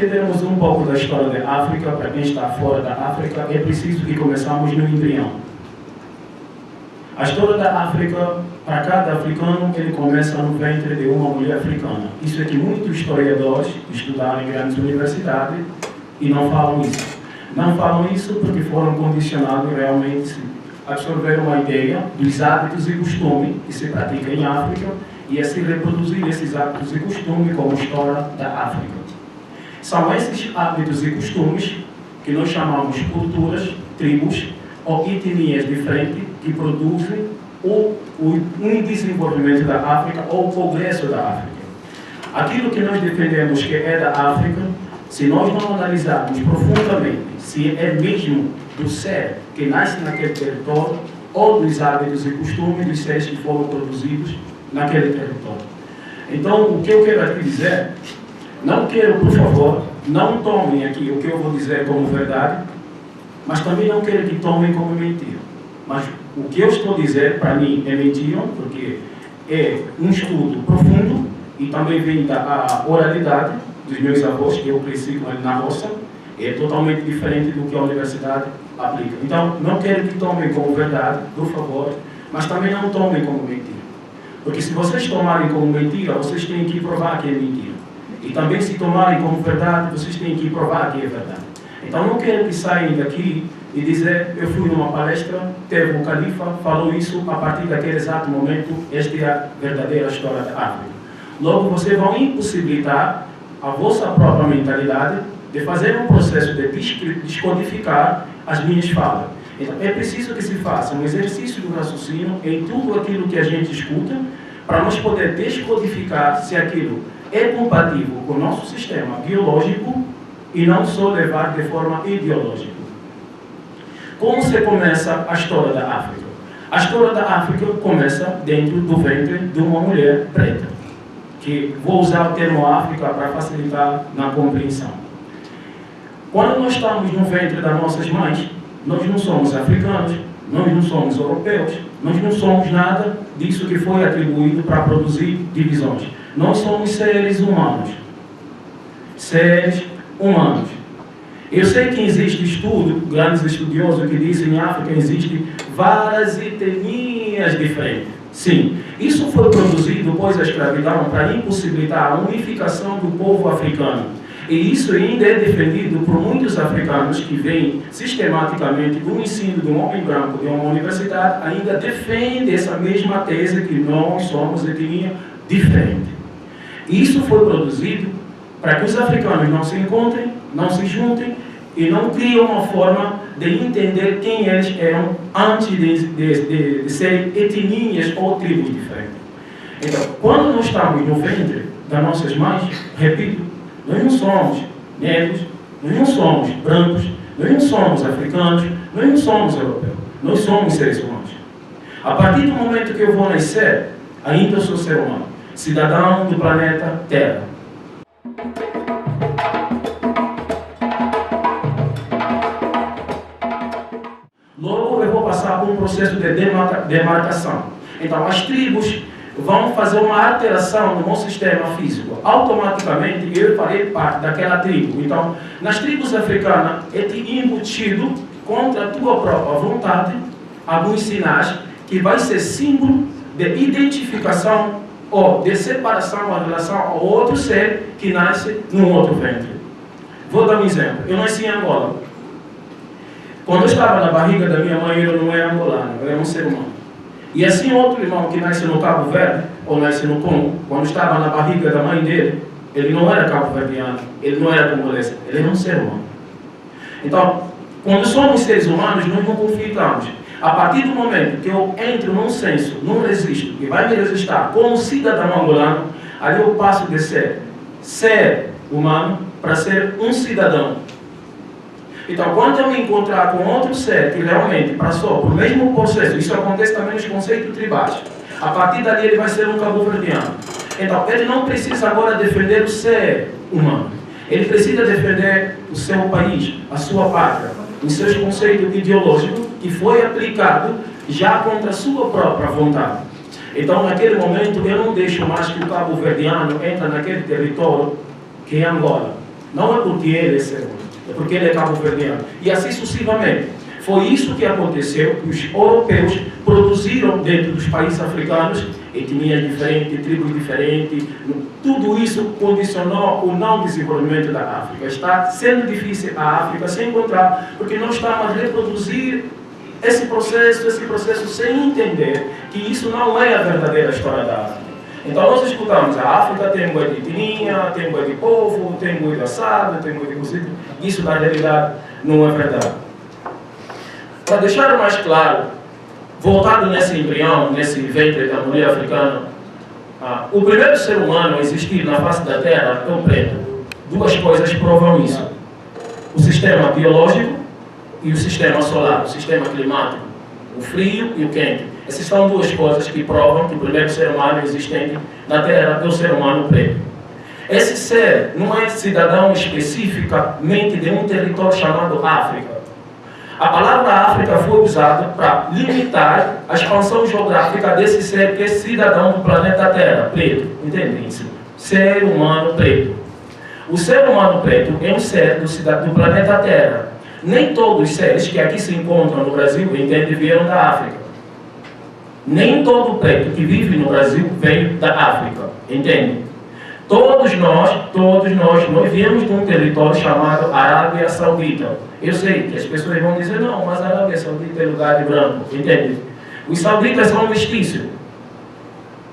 entendermos um pouco da história da África, para quem está fora da África, é preciso que começamos no embrião. A história da África, para cada africano, ele começa no ventre de uma mulher africana. Isso é que muitos historiadores estudaram em grandes universidades e não falam isso. Não falam isso porque foram condicionados realmente a absorver uma ideia dos hábitos e costumes que se praticam em África e a se reproduzir esses hábitos e costumes como história da África. São esses hábitos e costumes que nós chamamos culturas, tribos ou etnias diferentes que produzem o desenvolvimento da África ou o progresso da África. Aquilo que nós defendemos que é da África, se nós não analisarmos profundamente se é mesmo do ser que nasce naquele território ou dos hábitos e costumes dos seres que foram produzidos naquele território. Então, o que eu quero aqui dizer, não quero, por favor, não tomem aqui o que eu vou dizer como verdade, mas também não quero que tomem como mentira. Mas o que eu estou a dizer, para mim, é mentira, porque é um estudo profundo e também vem da oralidade dos meus avós, que eu cresci com ele na roça, é totalmente diferente do que a universidade aplica. Então, não quero que tomem como verdade, por favor, mas também não tomem como mentira. Porque se vocês tomarem como mentira, vocês têm que provar que é mentira. E também se tomarem como verdade, vocês têm que provar que é verdade. Então, não quero que saiam daqui e dizer, eu fui numa palestra, teve o califa, falou isso, a partir daquele exato momento, esta é a verdadeira história da África. Logo, vocês vão impossibilitar a vossa própria mentalidade de fazer um processo de descodificar as minhas falas. Então, é preciso que se faça um exercício do raciocínio em tudo aquilo que a gente escuta, para nós poder descodificar se aquilo é compatível com o nosso sistema biológico e não só levar de forma ideológica. Como se começa a história da África? A história da África começa dentro do ventre de uma mulher preta, que vou usar o termo África para facilitar na compreensão. Quando nós estamos no ventre das nossas mães, nós não somos africanos, nós não somos europeus, nós não somos nada disso que foi atribuído para produzir divisões. Nós somos seres humanos. Seres humanos. Eu sei que existe estudo, grandes estudiosos que dizem que em África existem várias etnias diferentes. Sim, isso foi produzido após a escravidão para impossibilitar a unificação do povo africano. E isso ainda é defendido por muitos africanos que vêm sistematicamente do ensino de um homem branco de uma universidade, ainda defende essa mesma tese que nós somos etnia diferente. Isso foi produzido para que os africanos não se encontrem, não se juntem e não criem uma forma de entender quem eles eram antes de serem etnias ou tribos diferentes. Então, quando nós estamos no ventre das nossas mães, repito, nós não somos negros, nós não somos brancos, nós não somos africanos, nós não somos europeus, nós somos seres humanos. A partir do momento que eu vou nascer, ainda sou ser humano, cidadão do planeta Terra. Logo eu vou passar por um processo de demarcação. Então as tribos vão fazer uma alteração no meu sistema físico. Automaticamente eu farei parte daquela tribo. Então, nas tribos africanas, é te embutido contra a tua própria vontade alguns sinais que vai ser símbolo de identificação ou de separação em relação ao outro ser que nasce num outro ventre. Vou dar um exemplo. Eu nasci em Angola. Quando eu estava na barriga da minha mãe, eu não era angolano, eu era um ser humano. E assim outro irmão que nasce no Cabo Verde, ou nasce no Congo, quando estava na barriga da mãe dele, ele não era cabo-verdiano, ele não era congolês, ele era um ser humano. Então, quando somos seres humanos, nós não conflitamos. A partir do momento que eu entro num senso, num registro, que vai me registrar como cidadão angolano, ali eu passo de ser humano para ser um cidadão. Então, quando eu me encontrar com outro ser que realmente passou por mesmo processo, isso acontece também nos conceitos tribais, a partir dali ele vai ser um cabo-verdiano. Então, ele não precisa agora defender o ser humano. Ele precisa defender o seu país, a sua pátria, os seus conceitos ideológicos que foi aplicado já contra a sua própria vontade. Então, naquele momento, eu não deixo mais que o cabo-verdiano entre naquele território que é Angola. Não é porque ele é cego, é porque ele é cabo-verdiano. E assim sucessivamente. Foi isso que aconteceu, que os europeus produziram dentro dos países africanos, etnias diferentes, tribos diferentes, tudo isso condicionou o não desenvolvimento da África. Está sendo difícil a África se encontrar, porque nós estamos a reproduzir esse processo sem entender que isso não é a verdadeira história da África. Então nós escutamos, a África tem boi de etnia, tem boi de povo, tem boi de assado, tem boi de cozido. Isso na realidade não é verdade. Para deixar mais claro, voltado nesse embrião, nesse ventre da mulher africana, o primeiro ser humano a existir na face da Terra é o preto. Duas coisas provam isso. O sistema biológico e o sistema solar, o sistema climático. O frio e o quente. Essas são duas coisas que provam que o primeiro ser humano existente na Terra é o ser humano preto. Esse ser não é cidadão especificamente de um território chamado África. A palavra África foi usada para limitar a expansão geográfica desse ser que é cidadão do planeta Terra, preto. Entende isso? Ser humano preto. O ser humano preto é um ser do planeta Terra. Nem todos os seres que aqui se encontram no Brasil, entende, vieram da África. Nem todo preto que vive no Brasil veio da África, entende? Todos nós viemos de um território chamado Arábia Saudita. Eu sei que as pessoas vão dizer, não, mas a Arábia Saudita é lugar de branco, entende? Os sauditas são mestiços.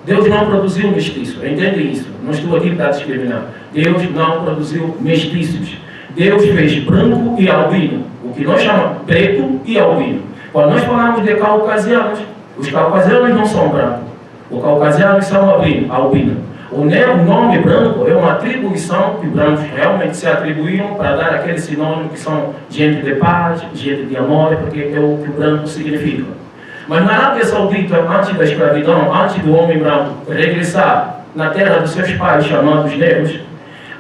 Deus não produziu mestiços, entende isso? Não estou aqui para discriminar. Deus não produziu mestiços. Deus fez branco e albino, o que nós chamamos preto e albino. Quando nós falamos de caucasianos, os caucasianos não são brancos. Os caucasianos são albino. O nome branco é uma atribuição que os brancos realmente se atribuíram para dar aquele sinônimo que são gente de paz, gente de amor, porque é o que o branco significa. Mas na Arábia Saudita, antes da escravidão, antes do homem branco regressar na terra dos seus pais, chamados negros,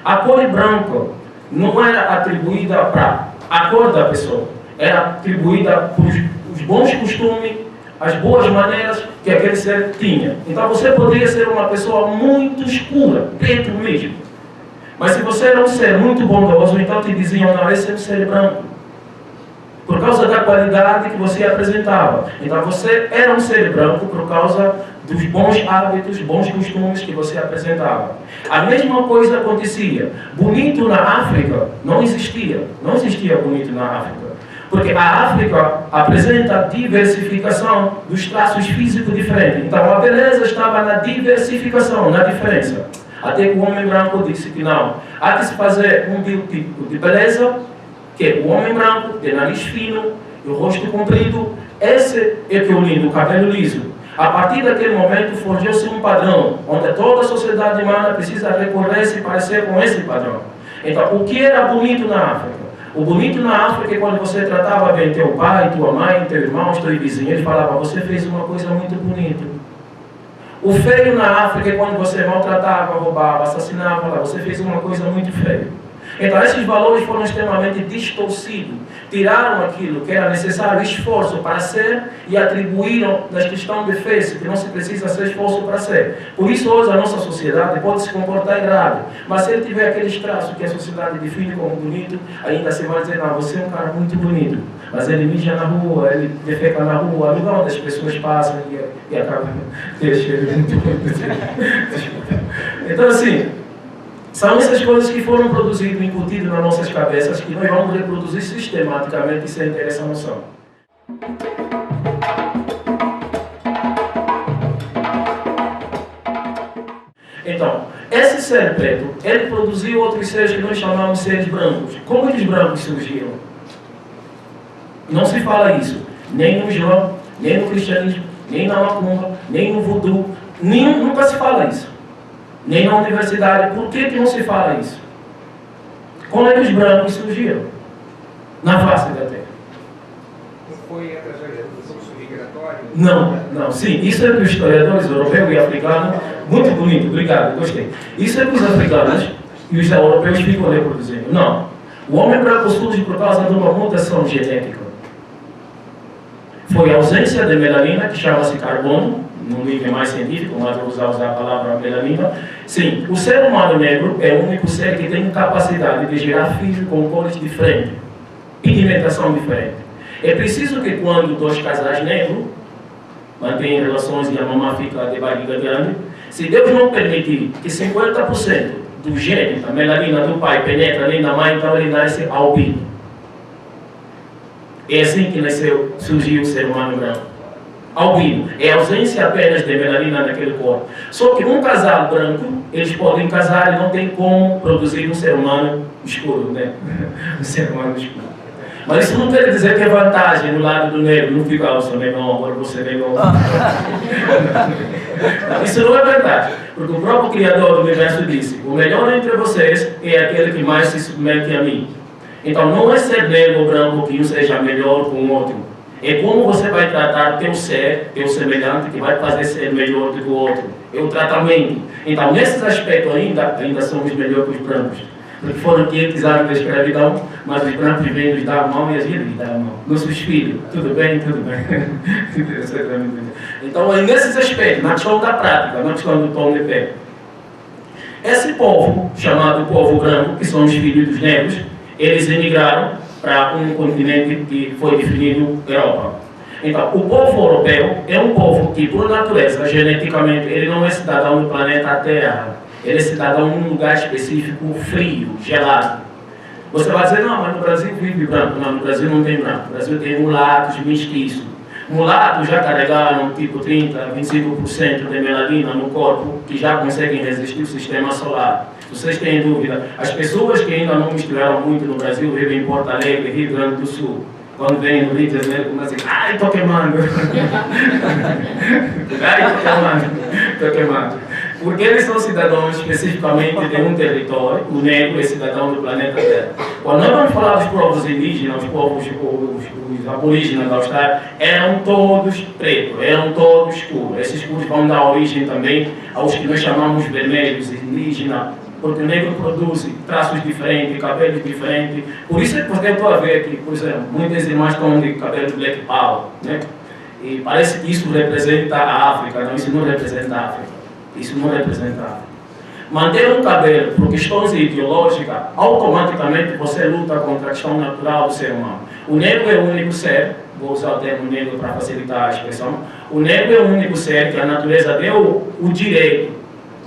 a cor branca não era atribuída para a cor da pessoa, era atribuída por os bons costumes, as boas maneiras que aquele ser tinha. Então você poderia ser uma pessoa muito escura, preto mesmo. Mas se você era um ser muito bondoso, então te diziam, não, esse é um ser branco. Por causa da qualidade que você apresentava. Então você era um ser branco por causa dos bons hábitos, bons costumes que você apresentava. A mesma coisa acontecia. Bonito na África não existia. Não existia bonito na África. Porque a África apresenta diversificação dos traços físicos diferentes. Então a beleza estava na diversificação, na diferença. Até que o homem branco disse que não. Há que se fazer um biotipo de beleza, que é o homem branco, de nariz fino, o rosto comprido. Esse é que é o lindo, o cabelo liso. A partir daquele momento forjou-se um padrão, onde toda a sociedade humana precisa recorrer e parecer com esse padrão. Então, o que era bonito na África? O bonito na África é quando você tratava bem teu pai, tua mãe, teu irmão, teu vizinho, ele falava, você fez uma coisa muito bonita. O feio na África é quando você maltratava, roubava, assassinava, você fez uma coisa muito feia. Então esses valores foram extremamente distorcidos. Tiraram aquilo que era necessário esforço para ser e atribuíram na questão de fé, que não se precisa ser esforço para ser. Por isso hoje a nossa sociedade pode se comportar errado. Mas se ele tiver aqueles traços que a sociedade define como bonito, ainda se vai dizer, não, você é um cara muito bonito. Mas ele mija na rua, ele defeca na rua, lugar onde as pessoas passam e acabam deixando muito bonito. Então assim, são essas coisas que foram produzidas, incutidas nas nossas cabeças, que nós vamos reproduzir sistematicamente sem ter essa noção. Então, esse ser preto, ele produziu outros seres que nós chamamos de seres brancos. Como os brancos surgiram? Não se fala isso, nem no Islã, nem no cristianismo, nem na macumba, nem no voodoo, nunca se fala isso. Nem na universidade. Por que não se fala isso? Como é que os brancos surgiram na face da Terra? Não foi através da fluxo migratório? Não. Sim, isso é que os historiadores europeus e africanos, muito bonito, obrigado, gostei. Isso é que os africanos e os europeus ficam reproduzindo. Não. O homem branco surge por causa de uma mutação genética. Foi a ausência de melanina, que chama-se carbono, num nível mais científico, mas vou usar a palavra melanina. Sim, o ser humano negro é o único ser que tem capacidade de gerar filhos com cores diferentes, pigmentação diferente. É preciso que quando dois casais negros mantêm relações e a mamãe fica de barriga grande, se Deus não permitir que 50% do gene, da melanina do pai, penetra ali na mãe, então ele nasce albino. É assim que surgiu o ser humano branco. Albino. É ausência apenas de melanina naquele corpo. Só que um casal branco, eles podem casar e não tem como produzir um ser humano escuro, né? Um ser humano escuro. Mas isso não quer dizer que é vantagem no lado do negro. Não fica, eu sou negão, agora você é negão. Isso não é verdade. Porque o próprio Criador do Universo disse: o melhor entre vocês é aquele que mais se submete a mim. Então não é ser negro ou branco que um seja melhor com o outro. É como você vai tratar teu ser, teu semelhante, que vai fazer ser melhor do que o outro. É o tratamento. Então, nesses aspectos ainda somos melhores que os brancos. Porque foram 500 anos da escravidão, mas os brancos vêm nos dar a mão e a gente lhes dá a mão. Nossos filhos, tudo bem, tudo bem. Então, é nesses aspectos, na questão da prática, na questão do tom de pele. Esse povo, chamado povo branco, que são os filhos dos negros, eles emigraram para um continente que foi definido Europa. Então, o povo europeu é um povo que, por natureza, geneticamente, ele não é cidadão do planeta Terra. Ele é cidadão num lugar específico, frio, gelado. Você vai dizer, não, mas no Brasil vive branco. Não, no Brasil não tem branco. No Brasil tem mulatos, mestiços. Mulatos já carregaram tipo 30%, 25% de melanina no corpo, que já conseguem resistir o sistema solar. Vocês têm dúvida? As pessoas que ainda não misturaram muito no Brasil vivem em Porto Alegre, Rio Grande do Sul. Quando vêm no Rio de Janeiro, começam a dizer: ai, estou queimando. Ai, estou queimando. Porque eles são cidadãos especificamente de um território, o negro é cidadão do planeta Terra. Quando nós vamos falar dos povos indígenas, os povos, os aborígenes da Austrália, eram todos pretos, eram todos escuros. Esses escuros vão dar origem também aos que nós chamamos vermelhos, indígenas, porque o negro produz traços diferentes, cabelos diferentes. Por isso é que eu estou a ver aqui, por exemplo, muitas irmãs estão de cabelo black power, né? E parece que isso representa a África. Não, isso não representa a África. Isso não representa a África. Manter um cabelo por questões ideológicas, automaticamente você luta contra a questão natural do ser humano. O negro é o único ser, vou usar o termo negro para facilitar a expressão, o negro é o único ser que a natureza deu o direito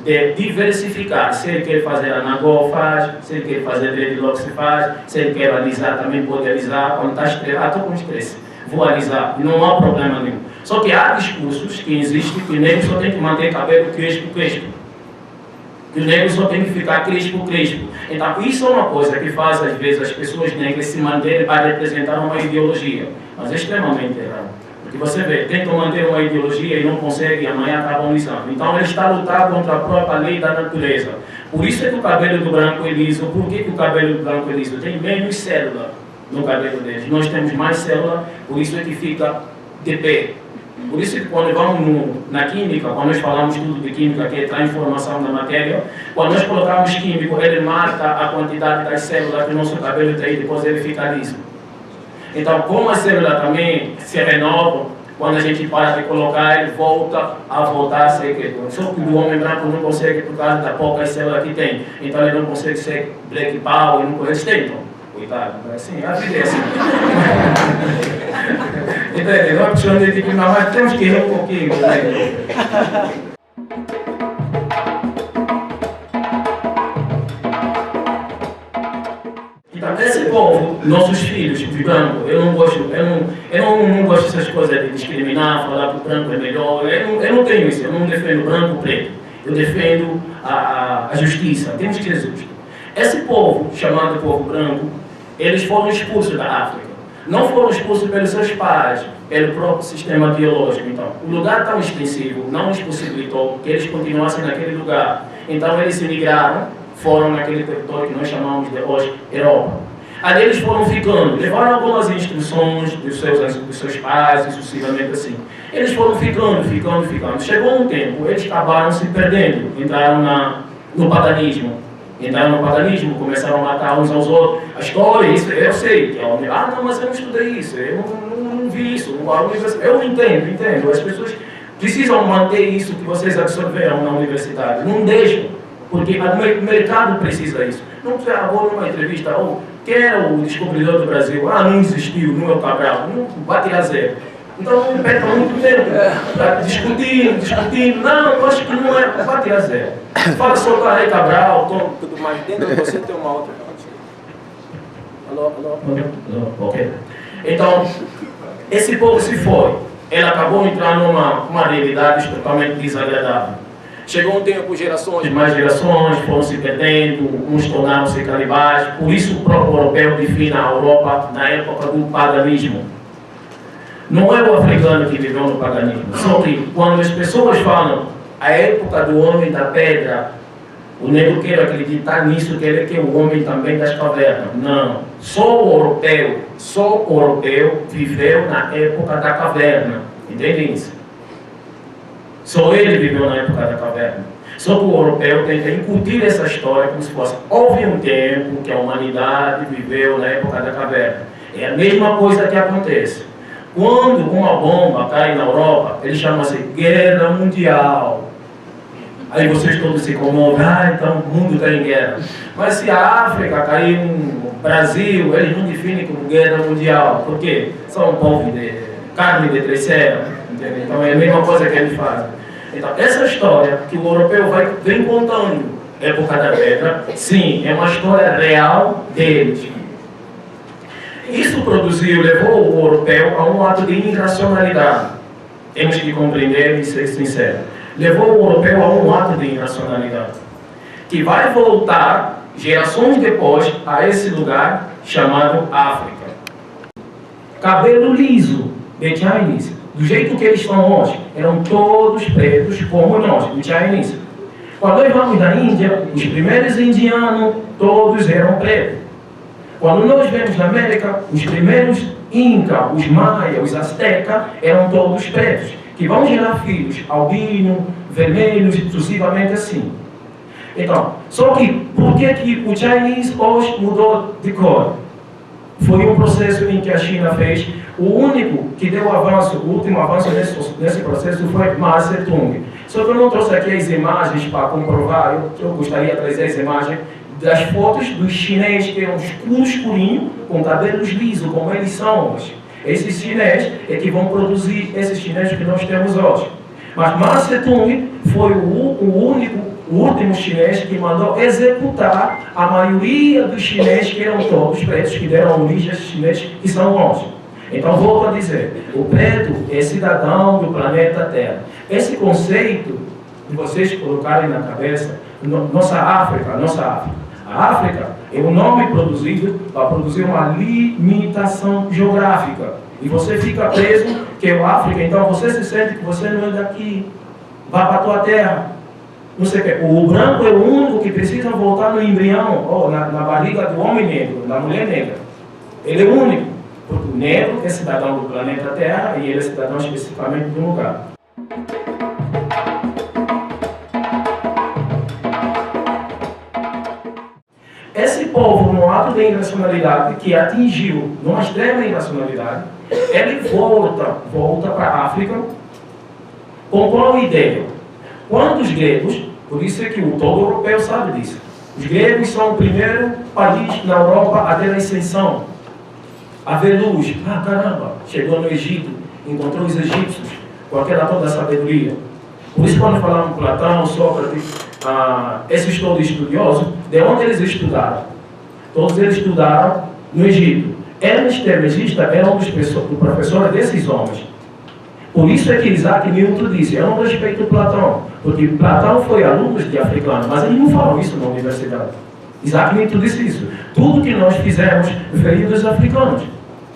de diversificar. Se ele quer fazer anagol, faz. Se ele quer fazer dreadlock, se faz. Se ele quer alisar, também pode alisar. Quando está estressado, estou com estresse, vou alisar, não há problema nenhum. Só que há discursos que existem que o negro só tem que manter cabelo crespo. Que o negro só tem que ficar crespo. Então, isso é uma coisa que faz, às vezes, as pessoas negras se manterem para representar uma ideologia. Mas é extremamente errado. Porque você vê, tentam manter uma ideologia e não conseguem, amanhã acabam lisando. Então, ele está a lutar contra a própria lei da natureza. Por isso é que o cabelo do branco é liso. Por que o cabelo do branco é liso? Tem menos célula no cabelo deles. Nós temos mais célula, por isso é que fica de pé. Por isso que quando vamos na química, quando nós falamos tudo de química, que é transformação da matéria, quando nós colocamos químico, ele marca a quantidade das células que o nosso cabelo tem, depois ele fica liso. Então, como a célula também se renova, quando a gente para de colocar, ele volta a ser quebrado. Só que o homem branco não consegue por causa da pouca célula que tem. Então, ele não consegue ser black power, não consegue. Então, coitado, assim, a vida é assim. Entendeu? Não é questão de tipo, não, mas temos que ir um pouquinho. Então, esse povo, nossos filhos, os brancos, eu não gosto dessas coisas de discriminar, falar que o branco é melhor. Eu não tenho isso, eu não defendo branco ou preto. Eu defendo a justiça, temos que ser justos. Esse povo, chamado povo branco, eles foram expulsos da África. Não foram expulsos pelos seus pais, pelo próprio sistema biológico. Então, o lugar tão extensivo não lhes possibilitou que eles continuassem naquele lugar. Então, eles emigraram, foram naquele território que nós chamamos de hoje Europa. Ali eles foram ficando, levaram algumas instruções dos seus pais, e sucessivamente assim. Eles foram ficando. Chegou um tempo, eles acabaram se perdendo, entraram no paganismo. Começaram a matar uns aos outros. A história, isso eu sei. Não, mas eu não estudei isso, eu não vi isso. Eu entendo. As pessoas Precisam manter isso que vocês absorveram na universidade. Não deixam, porque o mercado precisa disso. Não precisa, vou numa entrevista, quem era o descobridor do Brasil? Não existiu, não é o Cabral. Não, vai tirar zero. Então não perca muito tempo discutindo. Não, eu acho que não é, vai tirar zero. Fala só com a Cabral, tudo mais. Dentro de você tem uma outra. Alô? Ok. Então, esse povo se foi. Ele acabou entrando numa realidade totalmente desagradável. Chegou um tempo, gerações foram se perdendo, uns tornaram-se canibais. Por isso o próprio europeu define a Europa na época do paganismo. Não é o africano que viveu no paganismo. Só que quando as pessoas falam a época do homem da pedra, o negro quer acreditar nisso, que ele é o homem também das cavernas. Não. Só o europeu viveu na época da caverna. Entendem isso? Só ele viveu na época da caverna. Só que o europeu tenta incutir essa história como se fosse. Houve um tempo que a humanidade viveu na época da caverna. É a mesma coisa que acontece. Quando uma bomba cai na Europa, ele chama-se Guerra Mundial. Aí vocês todos se comovem, então o mundo está em guerra. Mas se a África cair no Brasil, eles não definem como Guerra Mundial. Por quê? São um povo de carne de terceira. Então é a mesma coisa que eles fazem. Então essa história que o europeu vem contando, época da pedra, sim, é uma história real deles. Isso levou o europeu a um ato de irracionalidade. Temos que compreender e ser sinceros. Levou o europeu a um ato de irracionalidade, que vai voltar, gerações depois, a esse lugar chamado África. Cabelo liso, the Chinese, do jeito que eles estão hoje, eram todos pretos como nós, os Chinese. Quando nós vamos na Índia, os primeiros indianos, todos eram pretos. Quando nós vemos na América, os primeiros Inca, os Maia, os Azteca, eram todos pretos, que vão gerar filhos albinos, vermelhos, sucessivamente assim. Então, só que, por que o Chinese hoje mudou de cor? Foi um processo em que a China fez. O único que deu avanço, o último avanço nesse processo foi Mao Tse-tung. Só que eu não trouxe aqui as imagens para comprovar, eu gostaria de trazer as imagens das fotos dos chineses que eram escurinhos, com cabelos lisos, como eles são hoje. Esses chineses é que vão produzir esses chineses que nós temos hoje. Mas Mao Tse-tung foi o último chinês que mandou executar a maioria dos chineses que eram todos pretos, que deram origem a esses chineses que são hoje. Então, volto a dizer, o preto é cidadão do planeta Terra. Esse conceito de vocês colocarem na cabeça, nossa África. A África é um nome produzido para produzir uma limitação geográfica. E você fica preso que é o África, então você se sente que você não é daqui. Vá para a tua terra. Não sei o que. O branco é o único que precisa voltar no embrião, ou na barriga do homem negro, da mulher negra. Ele é o único. Porque o negro é cidadão do planeta Terra e ele é cidadão especificamente de um lugar. Esse povo, no ato de irracionalidade que atingiu numa extrema irracionalidade, ele volta para a África com qual ideia? Quando os gregos, por isso é que o todo europeu sabe disso, os gregos são o primeiro país na Europa a ter a ascensão, a ver luz. Caramba, chegou no Egito, encontrou os egípcios com aquela toda a sabedoria. Por isso quando falamos Platão, Sócrates, esses todos estudiosos, de onde eles estudaram? Todos eles estudaram no Egito. Hermes Trismegisto era um dos professores desses homens. Por isso é que Isaac Newton disse, eu não respeito Platão, porque Platão foi aluno de africano, mas ele não falou isso na universidade. Isaac Newton disse isso. Tudo que nós fizemos veio dos africanos.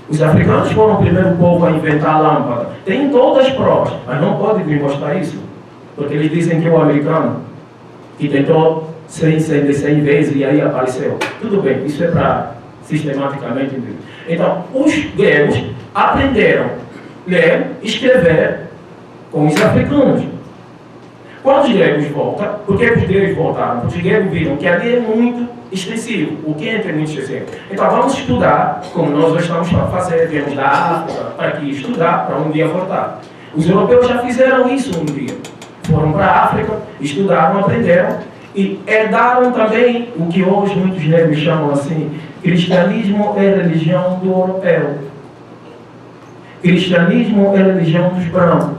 Os africanos foram o primeiro povo a inventar a lâmpada. Tem todas as provas, mas não pode me mostrar isso. Porque eles dizem que o americano, que tentou 100 vezes e aí apareceu. Tudo bem, isso é para sistematicamente ver. Então, os gregos aprenderam a ler, escrever com os africanos. Quando os gregos voltam, por que os gregos voltaram? Porque os gregos viram que ali é muito extensivo, o que é muito extensivo. Então vamos estudar, como nós estamos a fazer, viemos da África para aqui estudar, para um dia voltar. Os europeus já fizeram isso um dia. Foram para a África, estudaram, aprenderam e herdaram também o que hoje muitos negros chamam assim, cristianismo é religião do europeu. Cristianismo é religião dos brancos.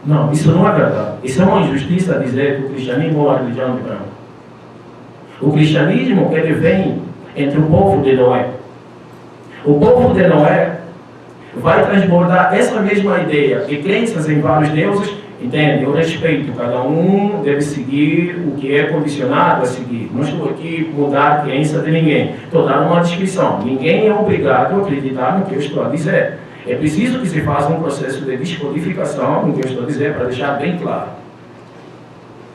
Não, isso não é verdade. Isso é uma injustiça dizer que o cristianismo é a religião dos brancos. O cristianismo, ele vem entre o povo de Noé. O povo de Noé vai transbordar essa mesma ideia de crenças em vários deuses. Entende? Eu respeito, cada um deve seguir o que é condicionado a seguir. Não estou aqui para mudar a crença de ninguém. Estou dando uma descrição. Ninguém é obrigado a acreditar no que eu estou a dizer. É preciso que se faça um processo de descodificação no que eu estou a dizer, para deixar bem claro.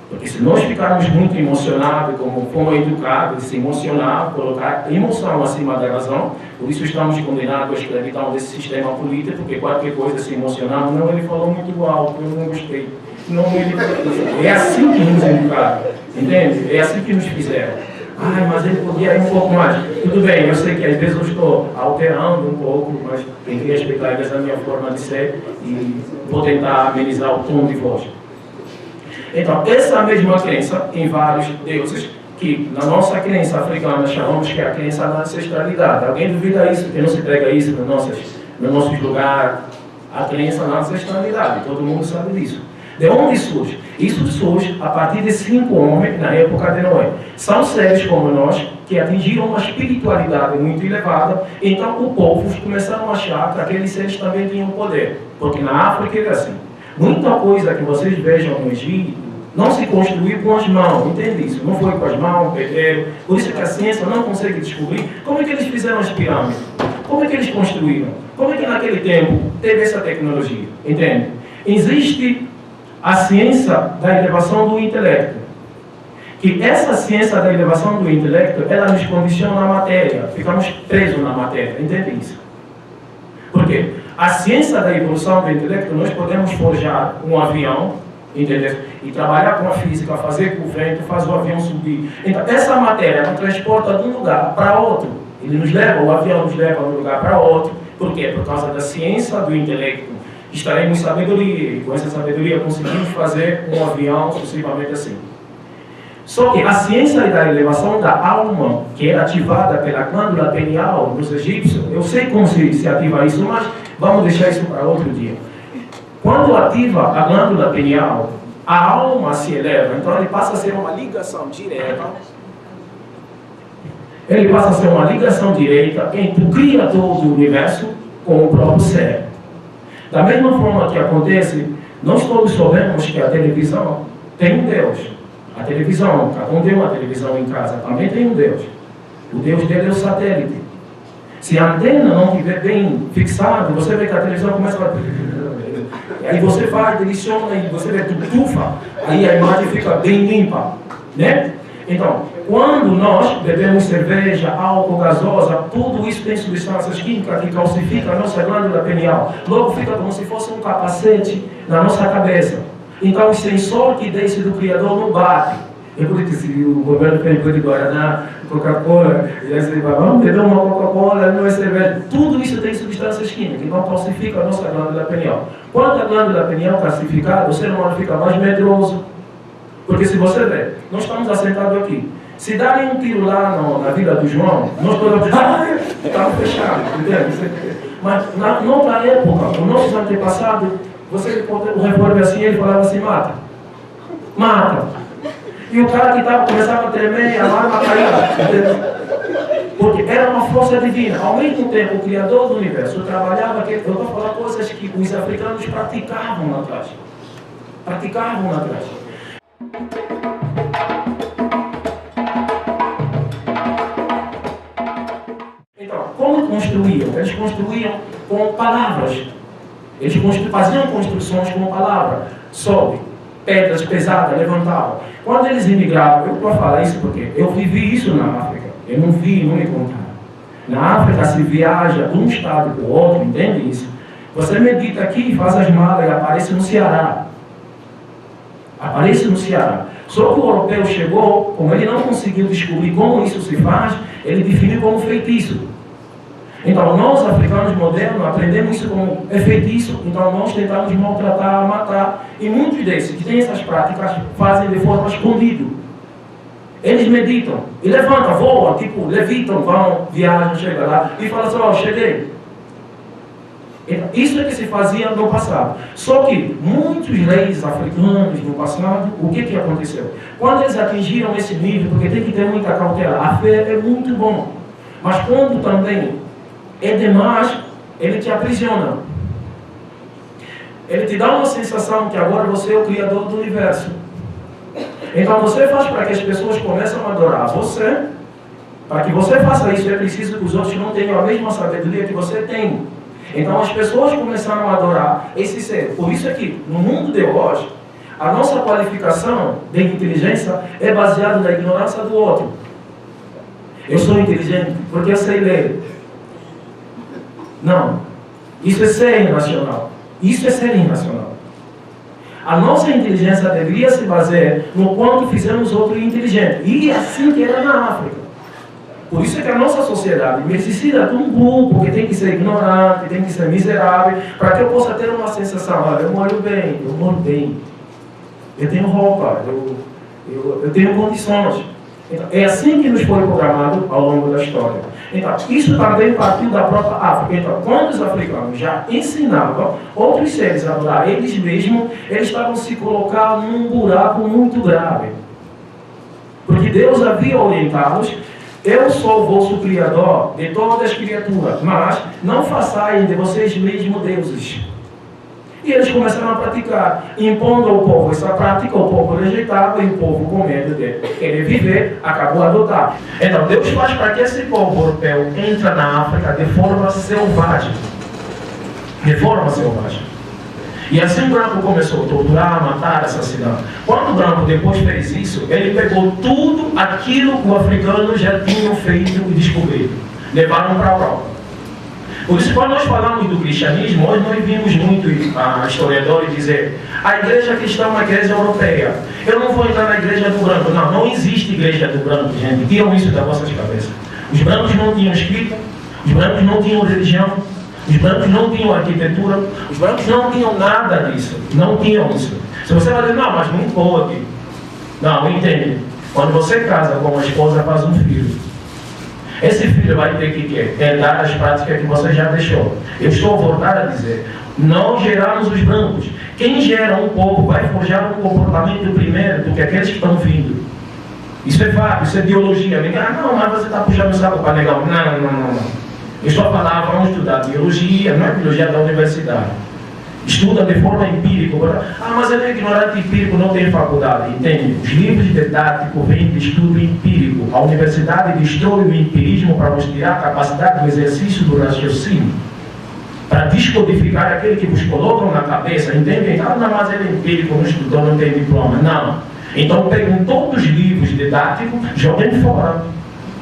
Porque se nós ficarmos muito emocionados, como fomos educados, se emocionar, colocar emoção acima da razão, por isso estamos condenados à escravidão desse sistema político, porque qualquer coisa se emocionar, não, ele falou muito alto, eu não gostei. Não, é assim que nos educaram, entende? É assim que nos fizeram. Ai, mas ele podia ir um pouco mais. Tudo bem, eu sei que às vezes eu estou alterando um pouco, mas tem que respeitar essa minha forma de ser e vou tentar amenizar o tom de voz. Então, essa mesma crença em vários deuses, que na nossa crença africana chamamos que é a crença da ancestralidade. Alguém duvida isso? Que não se prega isso nos nossos lugares? A crença na ancestralidade, todo mundo sabe disso. De onde surge? Isso surge a partir de 5 homens na época de Noé. São seres como nós que atingiram uma espiritualidade muito elevada, então os povos começaram a achar que aqueles seres também tinham poder. Porque na África era assim. Muita coisa que vocês vejam no Egito não se construiu com as mãos, entende isso? Não foi com as mãos, pedreiro. Por isso que a ciência não consegue descobrir como é que eles fizeram as pirâmides, como é que eles construíram, como é que naquele tempo teve essa tecnologia, entende? Existe a ciência da elevação do intelecto, que essa ciência da elevação do intelecto, ela nos condiciona a matéria, ficamos presos na matéria, entende isso? Por quê? A ciência da evolução do intelecto, nós podemos forjar um avião, entendeu? E trabalhar com a física, fazer com o vento, faz o avião subir. Então, essa matéria nos transporta de um lugar para outro. Ele nos leva, o avião nos leva de um lugar para outro. Por quê? Por causa da ciência do intelecto. Extraímos sabedoria, e com essa sabedoria conseguimos fazer um avião sucessivamente assim. Só que a ciência da elevação da alma, que era ativada pela glândula pineal nos egípcios, eu sei como se ativa isso, mas vamos deixar isso para outro dia. Quando ativa a glândula pineal, a alma se eleva, então ele passa a ser uma ligação direta. Ele passa a ser uma ligação direta entre o Criador do universo com o próprio ser. Da mesma forma que acontece, nós todos sabemos que a televisão tem um Deus. A televisão, cada um tem uma televisão em casa, também tem um Deus. O Deus dele é o satélite. Se a antena não estiver bem fixada, você vê que a televisão começa a... Aí você vai, direciona e você vê tufa, aí a imagem fica bem limpa, né? Então, quando nós bebemos cerveja, álcool, gasosa, tudo isso tem substâncias químicas que calcificam a nossa glândula pineal. Logo fica como se fosse um capacete na nossa cabeça. Então, o sensor que desce do Criador não bate. É por isso que o governo pede de Guaraná, Coca-Cola, e aí você vai, vamos beber uma Coca-Cola, não é cerveja. Tudo isso tem substâncias químicas, então calcifica a nossa glândula pineal. Quando a glândula pineal é calcificada, o ser humano fica mais medroso. Porque se você ver, nós estamos assentados aqui. Se darem um tiro lá na Vila do João, nós podemos dizer, estamos fechados, entende? Mas na outra época, os nossos antepassados, você o revólver assim, ele falava assim, mata. Mata. E o cara que começava a tremer, a arma caía. Porque era uma força divina. Ao mesmo tempo, o Criador do Universo trabalhava, eu vou falar coisas que os africanos praticavam lá atrás. Praticavam lá atrás. Então, como construíam? Eles construíam com palavras. Eles faziam construções com palavras. Sobe, pedras pesadas, levantavam. Quando eles imigravam, eu vou falar isso porque eu vivi isso na África. Eu não vi, não me contaram. Na África se viaja de um estado para o outro, entende isso? Você medita aqui, faz as malas e aparece no Ceará. Aparece no Ceará. Só que o europeu chegou, como ele não conseguiu descobrir como isso se faz, ele definiu como feitiço. Então, nós, africanos modernos, aprendemos isso como é feitiço. Então, nós tentamos maltratar, matar. E muitos desses que têm essas práticas fazem de forma escondida. Eles meditam e levantam, voam, tipo, levitam, vão, viajam, chegam lá e falam assim, ó, cheguei. Então, isso é que se fazia no passado. Só que muitos reis africanos no passado, o que aconteceu? Quando eles atingiram esse nível, porque tem que ter muita cautela, a fé é muito bom. Mas quando também é demais, ele te aprisiona. Ele te dá uma sensação que agora você é o criador do universo. Então você faz para que as pessoas comecem a adorar você. Para que você faça isso, é preciso que os outros não tenham a mesma sabedoria que você tem. Então as pessoas começaram a adorar esse ser. Por isso é que no mundo de hoje, a nossa qualificação de inteligência é baseada na ignorância do outro. Eu sou inteligente porque eu sei ler. Não. Isso é ser irracional. Isso é ser irracional. A nossa inteligência deveria se basear no quanto fizemos outro inteligente. E assim que era na África. Por isso é que a nossa sociedade necessita de um grupo que tem que ser ignorante, tem que ser miserável, para que eu possa ter uma sensação, olha, eu moro bem, eu tenho roupa, eu tenho condições. Então, é assim que nos foi programado ao longo da história. Então, isso também partiu da própria África. Então, quando os africanos já ensinavam outros seres a adorar eles mesmos, eles estavam se colocando num buraco muito grave. Porque Deus havia orientá-los, eu sou o vosso Criador de todas as criaturas, mas não façais de vocês mesmos deuses. E eles começaram a praticar, impondo ao povo essa prática, o povo rejeitava e o povo, com medo de querer viver, acabou a adotar. Então Deus faz para que esse povo europeu entre na África de forma selvagem. De forma selvagem. E assim o branco começou a torturar, matar, assassinar. Quando o branco depois fez isso, ele pegou tudo aquilo que o africano já tinha feito e descobrido. Levaram para a Europa. Por isso, quando nós falamos do cristianismo, hoje nós vimos muito historiadores dizer a igreja cristã é uma igreja europeia. Eu não vou entrar na igreja do branco. Não, não existe igreja do branco, gente. Tiram isso das vossas cabeças. Os brancos não tinham escrita, os brancos não tinham religião, os brancos não tinham arquitetura, os brancos não tinham nada disso. Não tinham isso. Se você vai dizer, não, mas não pode. Não, entende. Quando você casa com uma esposa, faz um filho. Esse filho vai ter que herdar as práticas que você já deixou. Eu estou a voltar a dizer, não geramos os brancos. Quem gera um povo vai forjar um comportamento primeiro do que aqueles que estão vindo. Isso é fato, isso é biologia. Não, mas você está puxando o saco para negar. Não. Eu estou a falar, vamos estudar biologia, não é biologia da universidade. Estuda de forma empírica. Mas ele é ignorante empírico, não tem faculdade. Entende? Os livros didáticos vêm de estudo empírico. A universidade destrói o empirismo para nos tirar a capacidade do exercício do raciocínio. Para descodificar aquele que vos colocam na cabeça. Entende? Não, mas ele é empírico, não estudou, não tem diploma. Não. Então pegam todos os livros didáticos, joguem fora.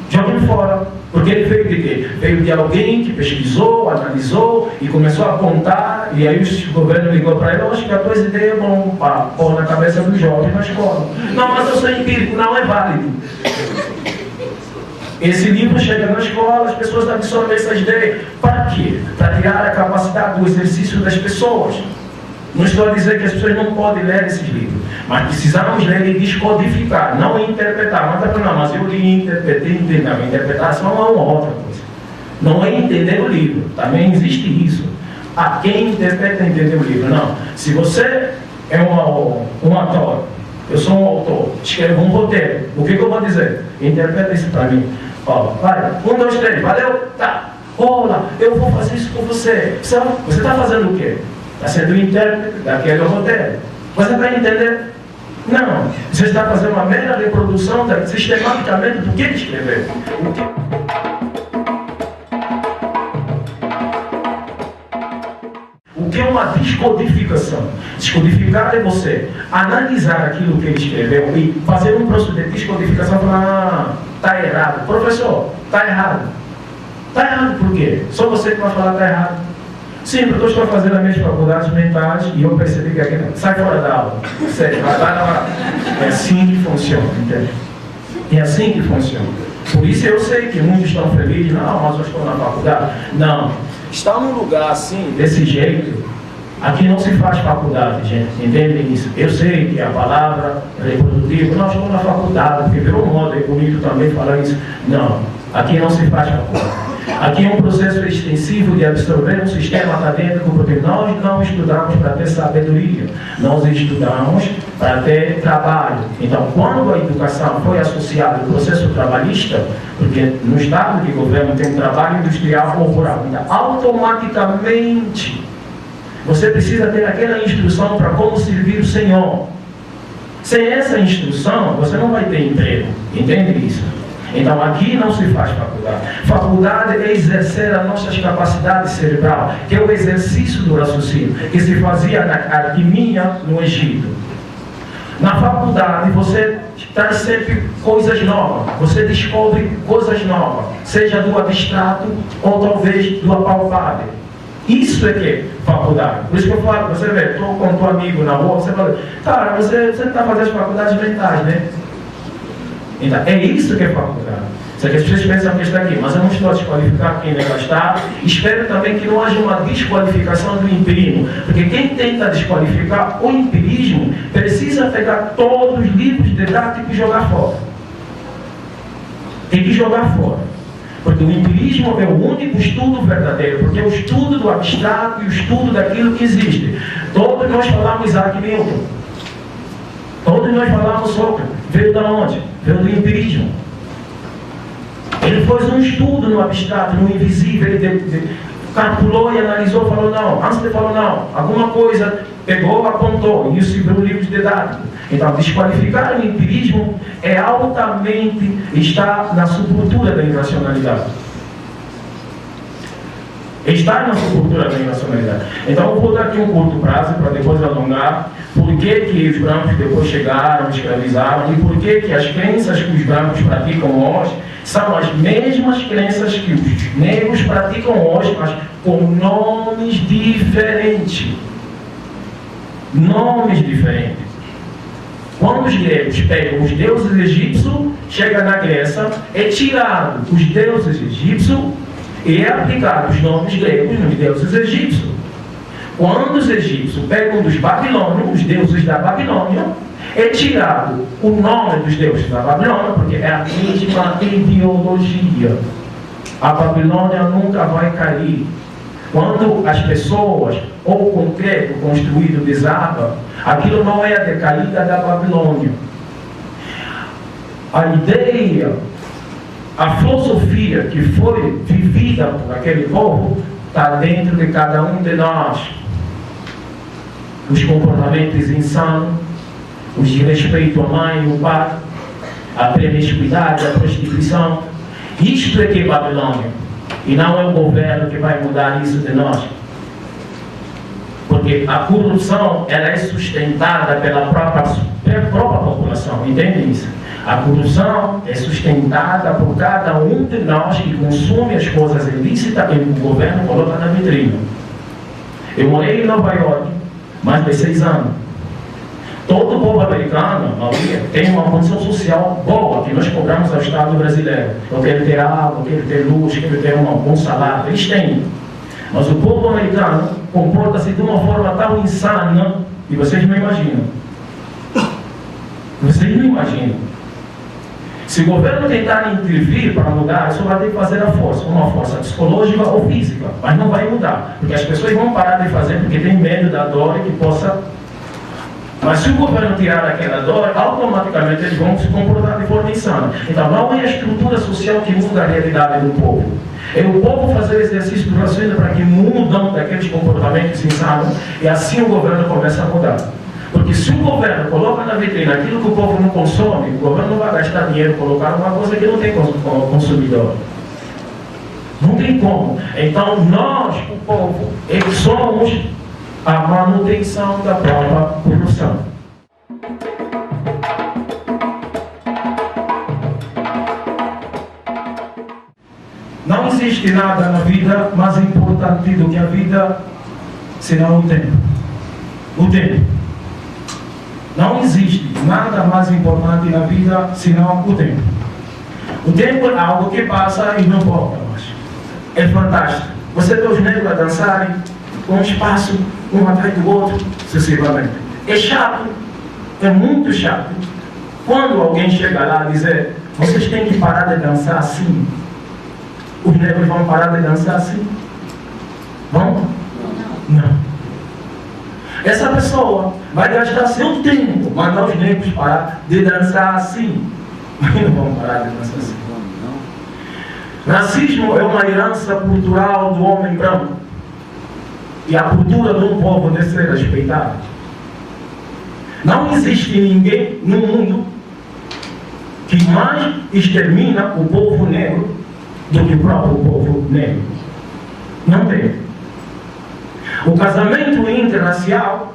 Joguem fora. Porque ele veio de quê? Veio de alguém que pesquisou, analisou e começou a apontar, e aí o governo ligou para ele, eu acho que a tua ideia é bom para pôr na cabeça do jovem na escola. Não, mas eu sou empírico, não é válido. Esse livro chega na escola, as pessoas absorvem essas ideias. Para quê? Para tirar a capacidade do exercício das pessoas. Não estou a dizer que as pessoas não podem ler esses livros, mas precisamos ler e descodificar, não interpretar. Mas eu li e interpretei, entender. A interpretação é uma outra coisa. Não é entender o livro, também existe isso. Quem interpreta entender o livro? Não. Se você é um ator, eu sou um autor, escrevo um roteiro, o que eu vou dizer? Interpreta isso para mim. Vai, 1, 2, 3, valeu? Tá. Olá, eu vou fazer isso com você. Você está fazendo o quê? Está sendo o intérprete daquele roteiro. Você vai entender? Não. Você está fazendo uma mera reprodução sistematicamente do que ele escreveu. O que é uma descodificação? Descodificar é você analisar aquilo que ele escreveu e fazer um processo de descodificação e falar, está errado. Professor, está errado. Está errado por quê? Só você que vai falar está errado. Sim, porque eu estou fazendo as minhas faculdades mentais e eu percebi que aqui sai fora da aula. Sério, vai lá. É assim que funciona, entende? É assim que funciona. Por isso eu sei que muitos estão felizes, não, mas eu estou na faculdade. Não, está num lugar assim, desse jeito, aqui não se faz faculdade, gente, entendem isso? Eu sei que a palavra é reprodutiva, nós estamos na faculdade, porque virou moda, é bonito também falar isso. Não, aqui não se faz faculdade. Aqui é um processo extensivo de absorver um sistema acadêmico, porque nós não estudamos para ter sabedoria, nós estudamos para ter trabalho. Então, quando a educação foi associada ao processo trabalhista, porque no estado de governo tem trabalho industrial ou rural, então, automaticamente você precisa ter aquela instrução para como servir o Senhor. Sem essa instrução, você não vai ter emprego, entende isso? Então aqui não se faz faculdade. Faculdade é exercer as nossas capacidades cerebrais, que é o exercício do raciocínio, que se fazia na alquimia no Egito. Na faculdade você traz sempre coisas novas, você descobre coisas novas, seja do abstrato ou talvez do apalpável. Isso é que é faculdade. Por isso que eu falo, você vê, estou com teu amigo na rua, você fala, cara, você está fazendo as faculdades mentais, né? Então, é isso que é faculdade. Só que as pessoas pensam que está aqui, mas eu não estou a desqualificar quem nega está. Espero também que não haja uma desqualificação do empirismo, porque quem tenta desqualificar o empirismo precisa pegar todos os livros didáticos e jogar fora. Tem que jogar fora. Porque o empirismo é o único estudo verdadeiro, porque é o estudo do abstrato e o estudo daquilo que existe. Todos nós falamos Isaac Newton. Todos nós falamos Sócrates. Veio da onde? Veio do empirismo. Ele fez um estudo no abstrato, no invisível, ele calculou e analisou, falou não, antes de falar não, alguma coisa pegou, apontou, e isso se viu um livro didático. Então, desqualificar o empirismo é altamente, está na subcultura da irracionalidade. Está na subcultura da irracionalidade. Então, eu vou dar aqui um curto prazo para depois alongar por que os brancos depois chegaram, escravizaram, e por que as crenças que os brancos praticam hoje são as mesmas crenças que os negros praticam hoje, mas com nomes diferentes. Nomes diferentes. Quando os gregos pegam os deuses egípcios, chega na Grécia, é tirado os deuses egípcios e é aplicado os nomes gregos nos deuses egípcios. Quando os egípcios pegam dos babilônios, os deuses da Babilônia, é tirado o nome dos deuses da Babilônia, porque é a mesma ideologia. A Babilônia nunca vai cair. Quando as pessoas ou o concreto construído desaba, aquilo não é a decaída da Babilônia. A ideia, a filosofia que foi vivida por aquele povo está dentro de cada um de nós. Os comportamentos insanos, o desrespeito à mãe e ao pai, a promiscuidade, a prostituição. Isto é que é Babilônia. E não é o governo que vai mudar isso de nós. Porque a corrupção ela é sustentada pela própria população. Entendem isso? A corrupção é sustentada por cada um de nós que consome as coisas ilícitas que o governo coloca na vitrine. Eu morei em Nova York mais de 6 anos. Todo o povo americano, tem uma condição social boa que nós cobramos ao Estado brasileiro. Eu quero ter água, eu quero ter luz, eu quero ter um bom salário. Eles têm. Mas o povo americano comporta-se de uma forma tão insana que vocês não imaginam. Vocês não imaginam. Se o governo tentar intervir para mudar, isso vai ter que fazer a força, uma força psicológica ou física, mas não vai mudar, porque as pessoas vão parar de fazer porque tem medo da dor que possa. Mas se o governo tirar aquela dor, automaticamente eles vão se comportar de forma insana. Então não é a estrutura social que muda a realidade do povo. É o povo fazer exercício do raciocínio para que mudam daqueles comportamentos insanos e assim o governo começa a mudar. Porque se o governo coloca na vitrine aquilo que o povo não consome, o governo não vai gastar dinheiro e colocar uma coisa que não tem consumidor. Não tem como. Então nós, o povo, é que somos a manutenção da própria corrupção. Não existe nada na vida mais importante do que a vida, senão o tempo. O tempo. Não existe nada mais importante na vida, senão o tempo. O tempo é algo que passa e não volta mais. É fantástico. Você vê os negros a dançarem com um espaço, um atrás do outro, sucessivamente. É chato, é muito chato. Quando alguém chega lá e dizer, vocês têm que parar de dançar assim, os negros vão parar de dançar assim? Vão? Não. Essa pessoa vai gastar seu tempo mandar os negros parar de dançar assim. Mas não vão parar de dançar assim. Racismo é uma herança cultural do homem branco. E a cultura de um povo deve ser respeitada. Não existe ninguém no mundo que mais extermina o povo negro do que o próprio povo negro. Não tem. O casamento interracial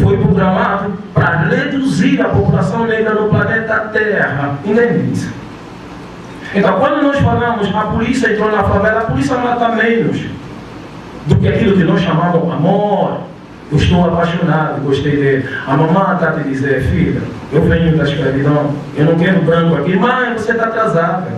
foi programado para reduzir a população negra no planeta Terra. Entende isso? Então, quando nós falamos a polícia entrou na favela, a polícia mata menos do que aquilo que nós chamamos amor. Eu estou apaixonado, gostei dele. A mamãe está a te dizer, filha, eu venho da escravidão, eu não quero branco aqui. Mãe, você está atrasada.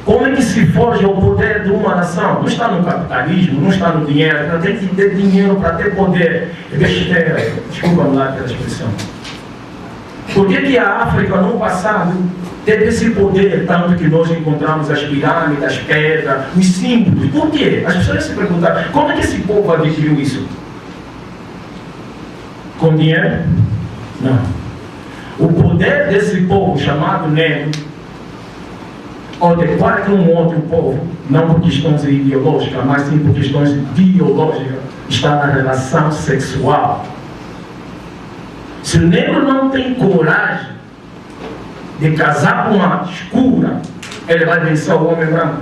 Como é que se forja o poder de uma nação? Não está no capitalismo, não está no dinheiro. Ela tem que ter dinheiro para ter poder. Besteira. Desculpa-me lá pela expressão. Por que a África, no passado, teve esse poder, tanto que nós encontramos as pirâmides, as pedras, os símbolos? Por quê? As pessoas se perguntam, como é que esse povo adquiriu isso? Com dinheiro? Não. O poder desse povo, chamado negro, ou de qualquer um outro povo, não por questões ideológicas, mas sim por questões biológicas, está na relação sexual. Se o negro não tem coragem de casar com uma escura, ele vai vencer o homem branco.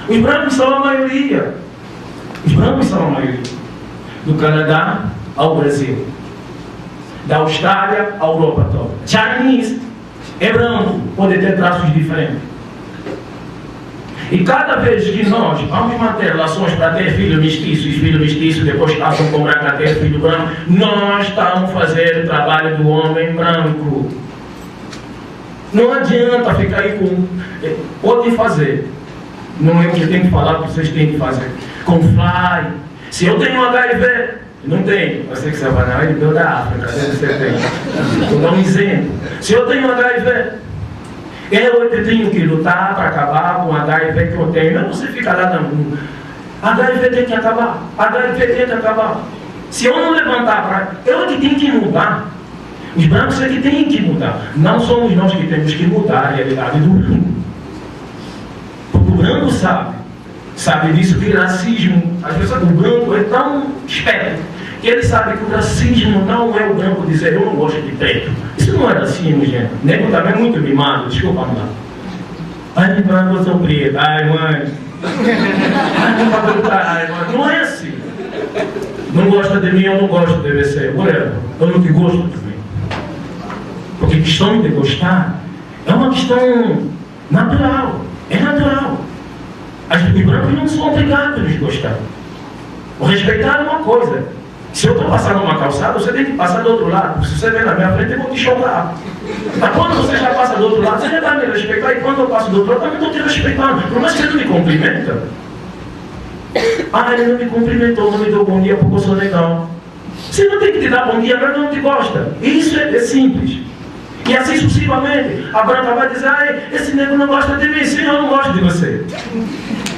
Os brancos são a maioria. Os brancos são a maioria. Do Canadá ao Brasil. Da Austrália à Europa toda. Chinese é branco, pode ter traços diferentes. E cada vez que nós vamos manter relações para ter filho mestiço, e filho mestiço depois casam com branco a ter filho branco, nós estamos fazendo o trabalho do homem branco. Não adianta ficar aí com... Pode fazer. Não é o que eu tenho que falar, que vocês têm que fazer. Com fly. Se eu tenho HIV, não tenho. Eu sei que você vai falar, ele deu da África, deve ser bem. Vou dar um exemplo. Se eu tenho HIV, eu tenho que lutar para acabar com o HIV que eu tenho. Não, você fica lá na rua. HIV tem que acabar. HIV tem que acabar. Se eu não levantar para... Eu é que tenho que mudar. Os brancos é que têm que mudar. Não somos nós que temos que mudar a realidade do branco. Porque o branco sabe disso, que racismo, às vezes o branco é tão esperto, que ele sabe que o racismo não é o branco dizer eu não gosto de preto. Isso não é racismo, gente. O negro também é muito mimado, desculpa, mãe. Ai, de branco eu sou preto. Ai, mãe. Ai, não vai perguntar. Ai, mãe. Não é assim. Não gosta de mim, eu não gosto de você. Whatever. Eu não te gosto também. Porque a questão de gostar é uma questão natural. É natural. Os brancos não são obrigados a nos gostar. O respeitar é uma coisa. Se eu estou passando uma calçada, você tem que passar do outro lado. Se você vem na minha frente, eu vou te chocar. Mas quando você já passa do outro lado, você já vai me respeitar. E quando eu passo do outro lado, eu também estou te respeitando. Por mais que ele não me cumprimenta. Ah, ele não me cumprimentou, não me deu bom dia porque eu sou legal. Você não tem que te dar bom dia, mas não te gosta. Isso é simples. E assim sucessivamente. A branca vai dizer, ai, esse negro não gosta de mim. Sim, eu não gosto de você.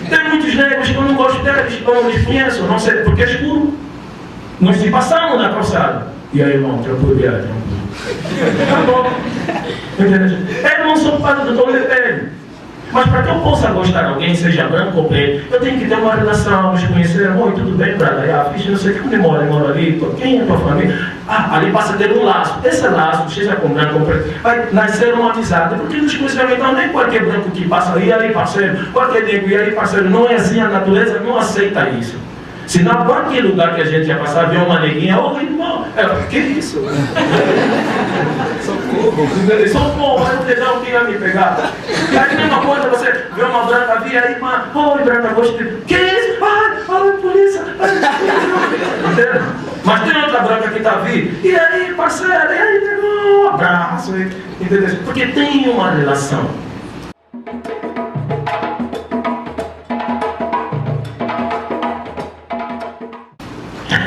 Tem muitos negros que eu não gosto deles, eu não lhes conheço, não sei porque é escuro. Nós se passamos na calçada. E aí, irmão, tranquilo, viagem. Tá bom. Eu não sou parte do tom dele. Mas para que eu possa gostar de alguém, seja branco ou preto, eu tenho que ter uma relação, nos conhecer. Oi, tudo bem, brother? Fiz não sei onde mora, mora ali. Quem é a tua família? Ah, ali passa a ter um laço. Esse laço, seja com branco ou preto, vai nascer uma amizade. Porque nos conhecemos, então, nem qualquer branco que passa, e aí, parceiro, qualquer negro, e aí, parceiro. Não é assim, a natureza não aceita isso. Senão, qualquer lugar que a gente ia passar, vê uma neguinha, ô irmão, que isso? Socorro, vai no tesão que ia me pegar. E aí, mesma coisa, você vê uma branca, via aí, oi branca, gostei. Que isso? Ai, polícia. Entendeu? Mas tem outra branca que está vindo, e aí, parceiro, e aí, negão, abraço, entendeu? Porque tem uma relação.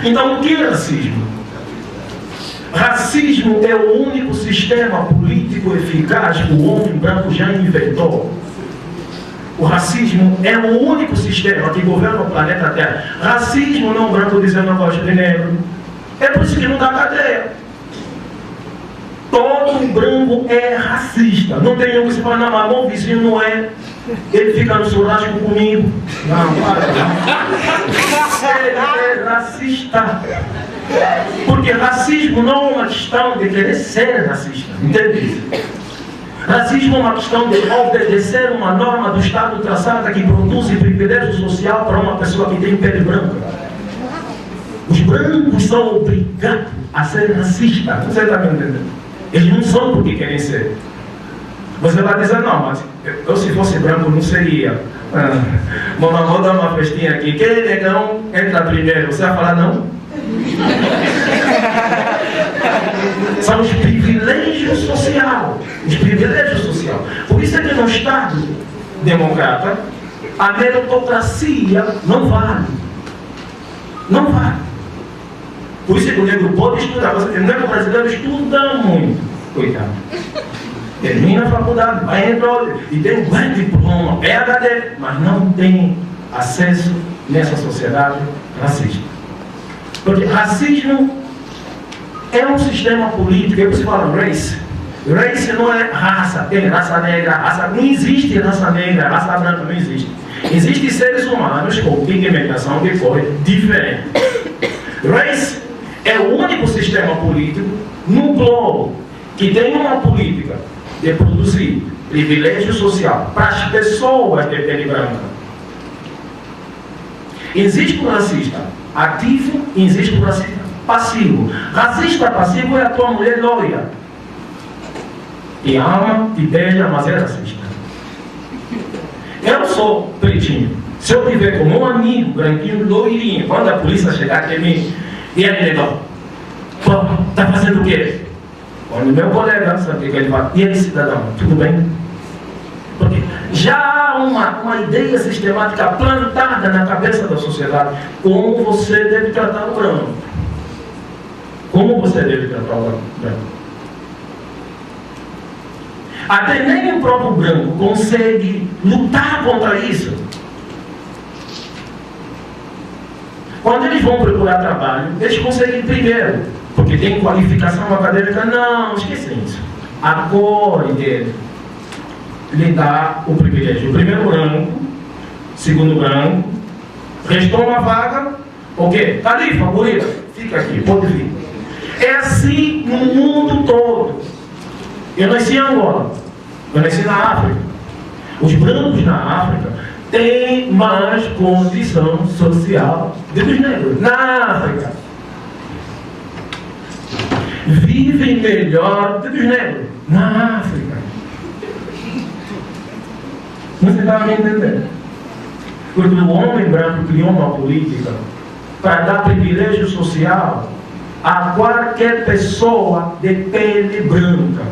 Então, o que é racismo? Racismo é o único sistema político eficaz que o homem branco já inventou. O racismo é o único sistema que governa o planeta Terra. Racismo não branco dizendo eu gosto de negro. É por isso que não dá cadeia. Todo branco é racista. Não tem um que se fala, não, mas meu vizinho não é. Ele fica no churrasco comigo. Não, para. Ele é racista. Porque racismo não é uma questão de querer ser racista. Entende? Racismo é uma questão de obedecer uma norma do Estado traçada que produz privilégio social para uma pessoa que tem pele branca. Os brancos são obrigados a ser racistas. Você está me entendendo? Eles não são porque querem ser. Você vai dizer, não, mas eu se fosse branco não seria. Mamãe, vou dar uma festinha aqui. Quem é negão entra primeiro. Você vai falar não? São os privilégios sociais. Os privilégios sociais. Por isso é que no Estado democrata a meritocracia não vale. Não vale. Por isso é que o negro pode estudar. O negro brasileiro estuda muito. Coitado. Termina a faculdade, vai entrar e tem um grande diploma, PhD, mas não tem acesso nessa sociedade racista. Porque racismo é um sistema político, é por isso que falam race. Race não é raça, tem raça negra, raça. Não existe raça negra, raça branca não existe. Existem seres humanos com pigmentação de cor diferente. Race é o único sistema político no globo que tem uma política de produzir privilégio social para as pessoas de pele branca. Existe o racista ativo e existe o racista passivo. Racista passivo é a tua mulher loira. Te ama, te beija, mas é racista. Eu sou pretinho. Se eu tiver como um amigo branquinho, loirinho, quando a polícia chegar aqui em mim, e aí, negão, está fazendo o quê? Quando meu colega sabe que ele fala, e aí, cidadão, tudo bem? Porque já há uma ideia sistemática plantada na cabeça da sociedade como você deve tratar o branco. Como você deve tratar o branco. Até nem o próprio branco consegue lutar contra isso. Quando eles vão procurar trabalho, eles conseguem primeiro, porque tem qualificação acadêmica. Não, esquecem isso. A cor dele lhe dá o privilégio. O primeiro branco, segundo branco, restou uma vaga, o quê? Califa, bonita, fica aqui, pode vir. É assim no mundo todo. Eu nasci em Angola, eu nasci na África. Os brancos na África têm mais condição social do que os negros. Na África vivem melhor do que os negros. Na África. Você está me entendendo? Porque o homem branco criou uma política para dar privilégio social a qualquer pessoa de pele branca.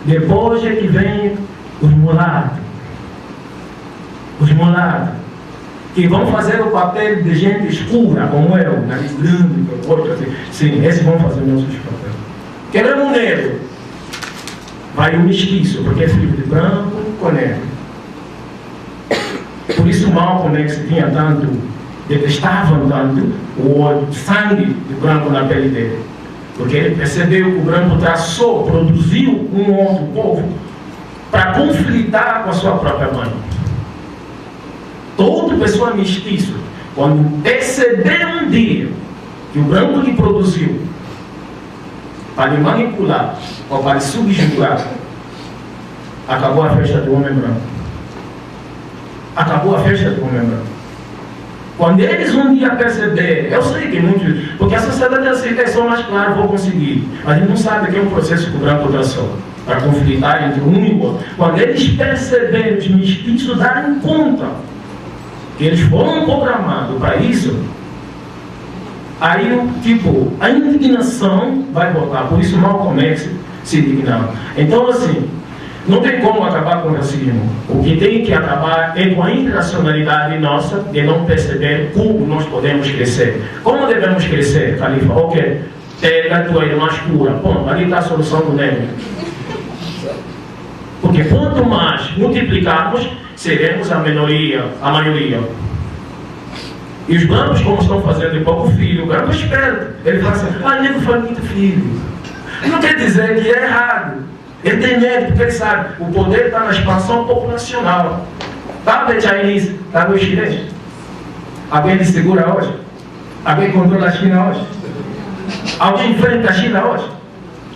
Depois é que vem os mulatos. Os mulatos, que vão fazer o papel de gente escura, como eu, nariz grande, outro assim. Sim, esses vão fazer o nosso papel. Queremos um negro. Vai o mestiço, porque é filho de branco com negro. Por isso Malcolm X tinha tanto, detestavam tanto o sangue de branco na pele dele. Porque ele percebeu que o branco traçou, produziu um outro povo para conflitar com a sua própria mãe. Toda pessoa mestiça, quando perceber um dia que o branco lhe produziu para lhe manipular ou para lhe subjugar, acabou a festa do homem branco. Acabou a festa do homem branco. Quando eles um dia perceber, eu sei que muitos, porque a sociedade assim, é só mais claro, vou conseguir. A gente não sabe que é um processo que o branco traçou para conflitar entre um e o outro. Quando eles perceberem, os mestiços darem conta que eles foram programados para isso, Aí, tipo, a indignação vai voltar. Por isso, Malcolm X se indignava. Então, assim, não tem como acabar com o racismo. O que tem que acabar é com a irracionalidade nossa de não perceber como nós podemos crescer. Como devemos crescer, Califa? Ok, pega a tua irmã escura. Bom, ali está a solução do negro. Porque quanto mais multiplicarmos, seremos a maioria. E os brancos, como estão fazendo de pouco filho, o branco é esperto. Ele fala assim, negro faz muito filho. Não quer dizer que é errado. Ele tem medo, porque ele sabe, o poder está na expansão populacional. Está o Chinese, está o chinês. Alguém lhe segura hoje? Alguém controla a China hoje? Alguém enfrenta a China hoje?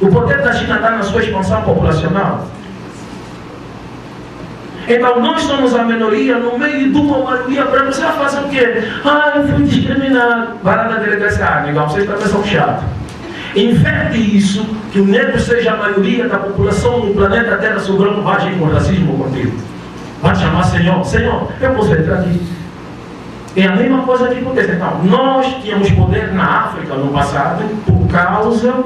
O poder da China está na sua expansão populacional. Então nós somos a minoria no meio de uma maioria branca. Você vai fazer o quê? Eu fui discriminado. Vai lá na delegacia, legal, vocês também são chatos. Inverte isso, que o negro seja a maioria da população no planeta Terra, se o branco vai agir com racismo contigo. Vai te chamar Senhor, Senhor, eu posso entrar aqui. É a mesma coisa que acontece. Então, nós tínhamos poder na África no passado por causa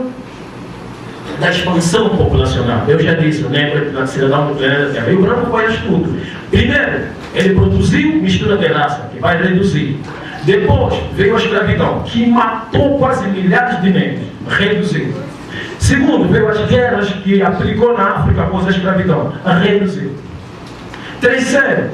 da expansão populacional. Eu já disse, o negro é cidadão do planeta Terra. E o branco foi tudo. Primeiro, ele produziu mistura de raça, que vai reduzir. Depois veio a escravidão, que matou quase milhares de negros, reduziu. Segundo, veio as guerras que aplicou na África após a escravidão, reduziu. Terceiro,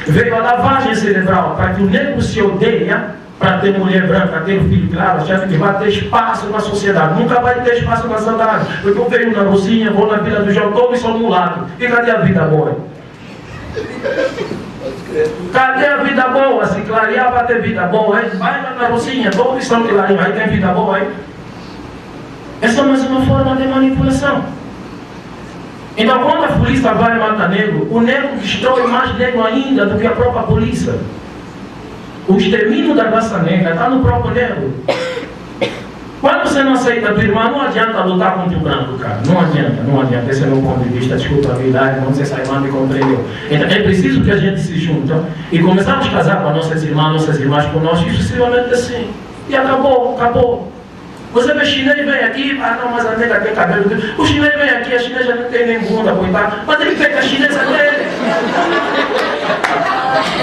veio a lavagem cerebral, para que o negro se odeia, para ter mulher branca, ter filho, claro, achando que vai ter espaço na sociedade. Nunca vai ter espaço na sociedade. Porque eu venho na Rocinha, vou na Vila do João, todos são mulatos. E cadê a vida boa? Cadê a vida boa? Se clarear para ter vida boa, hein? Vai lá na Rocinha, todos são clarinhos, aí tem vida boa, hein? Essa é mais uma forma de manipulação. Então, quando a polícia vai matar negro, o negro destrói mais negro ainda do que a própria polícia. O extermínio da raça negra está no próprio negro. Quando você não aceita a tua irmã, não adianta lutar contra o branco, cara. Não adianta. Esse é o meu ponto de vista. Desculpa a verdade, não sei se a irmã me compreendeu. Então, é preciso que a gente se junte e começamos a casar com nossas irmãs conosco, exclusivamente assim. E acabou. Você vê chinês vem aqui, não, mas a nega tem cabelo. O chinês vem aqui, a chinesa não tem nem bunda, coitado. Mas ele pega a chinesa dele.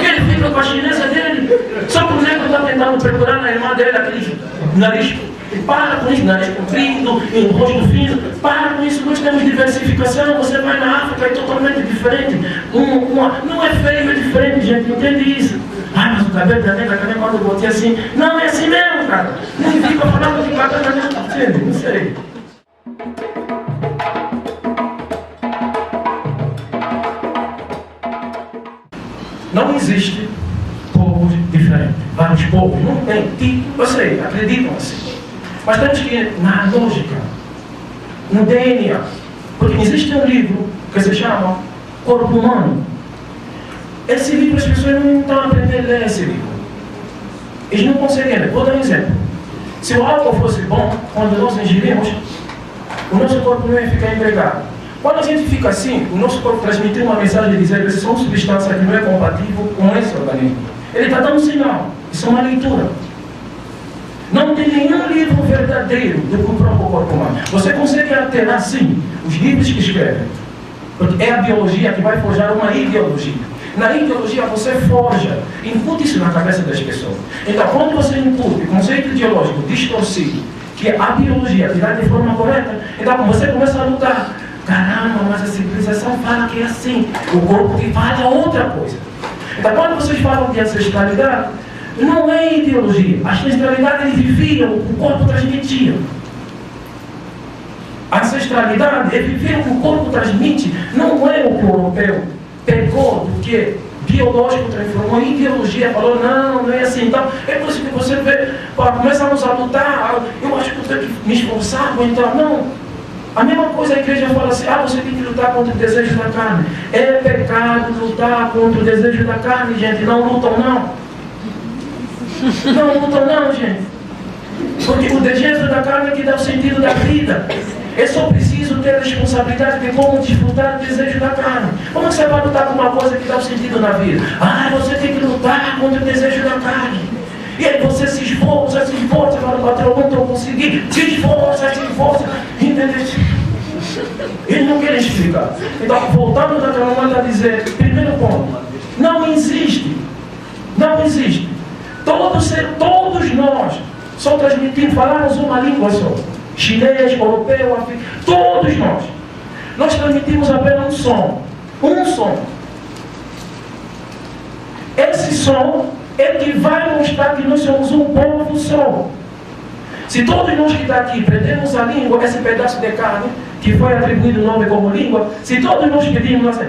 Ele fica com a chinesa dele. Só que o negro está tentando procurar na irmã dele aquele nariz. Para com isso, nariz comprido, em rosto fino. Para com isso, nós temos diversificação. Você vai na África, é totalmente diferente. Não é feio, é diferente, gente. Entende isso? Mas o cabelo da nega também quando eu botei assim. Não, é assim mesmo, cara. Não fica falando de cabelo da nega. Entende? Não sei. Não existe povos diferentes. Vários povos. Não tem. Vocês acreditam assim. Mas temos que ir na lógica, no DNA. Porque existe um livro que se chama Corpo Humano. Esse livro as pessoas não estão aprendendo a ler esse livro. Eles não conseguem ler. Vou dar um exemplo. Se o álcool fosse bom, quando nós ingerimos, o nosso corpo não ia ficar empregado. Quando a gente fica assim, o nosso corpo transmite uma mensagem dizendo que são substâncias que não é compatível com esse organismo. Ele está dando um sinal. Isso é uma leitura. Não tem nenhum livro verdadeiro do que o próprio corpo humano. Você consegue alterar, sim, os livros que escrevem. Porque é a biologia que vai forjar uma ideologia. Na ideologia você forja, incute isso na cabeça das pessoas. Então, quando você incute conceito ideológico distorcido, que a biologia te dá de forma correta, então você começa a lutar. Caramba, mas a civilização fala que é assim. O corpo que fala outra coisa. Então, quando vocês falam de ancestralidade, não é ideologia. A ancestralidade eles viviam, o corpo transmitia. A ancestralidade é viver o que o corpo transmite. Não é o que o europeu pegou do que biológico transformou em ideologia. Falou, não é assim. Então, é por isso que você vê, começamos a lutar. Eu acho que eu tenho que me esforçar para entrar. Não. A mesma coisa a igreja fala assim, você tem que lutar contra o desejo da carne. É pecado lutar contra o desejo da carne, gente. Não lutam, não. Não lutam não, gente. Porque o desejo da carne é que dá o sentido da vida. É só preciso ter a responsabilidade de como desfrutar do desejo da carne. Como você vai lutar com uma coisa que dá o sentido na vida? Você tem que lutar contra o desejo da carne. E aí você se esforça, mas o patrão não estou conseguindo, se esforça, entendeu? Eles não querem explicar. Então, voltando naquela momento a dizer, primeiro ponto, não existe. Todos nós só transmitimos, falamos uma língua só. Chinês, europeu, africano, todos nós. Nós transmitimos apenas um som. Esse som é que vai mostrar que nós somos um povo só. Se todos nós que estão aqui prendemos a língua, esse pedaço de carne, que foi atribuído o nome como língua, se todos nós pedimos, nós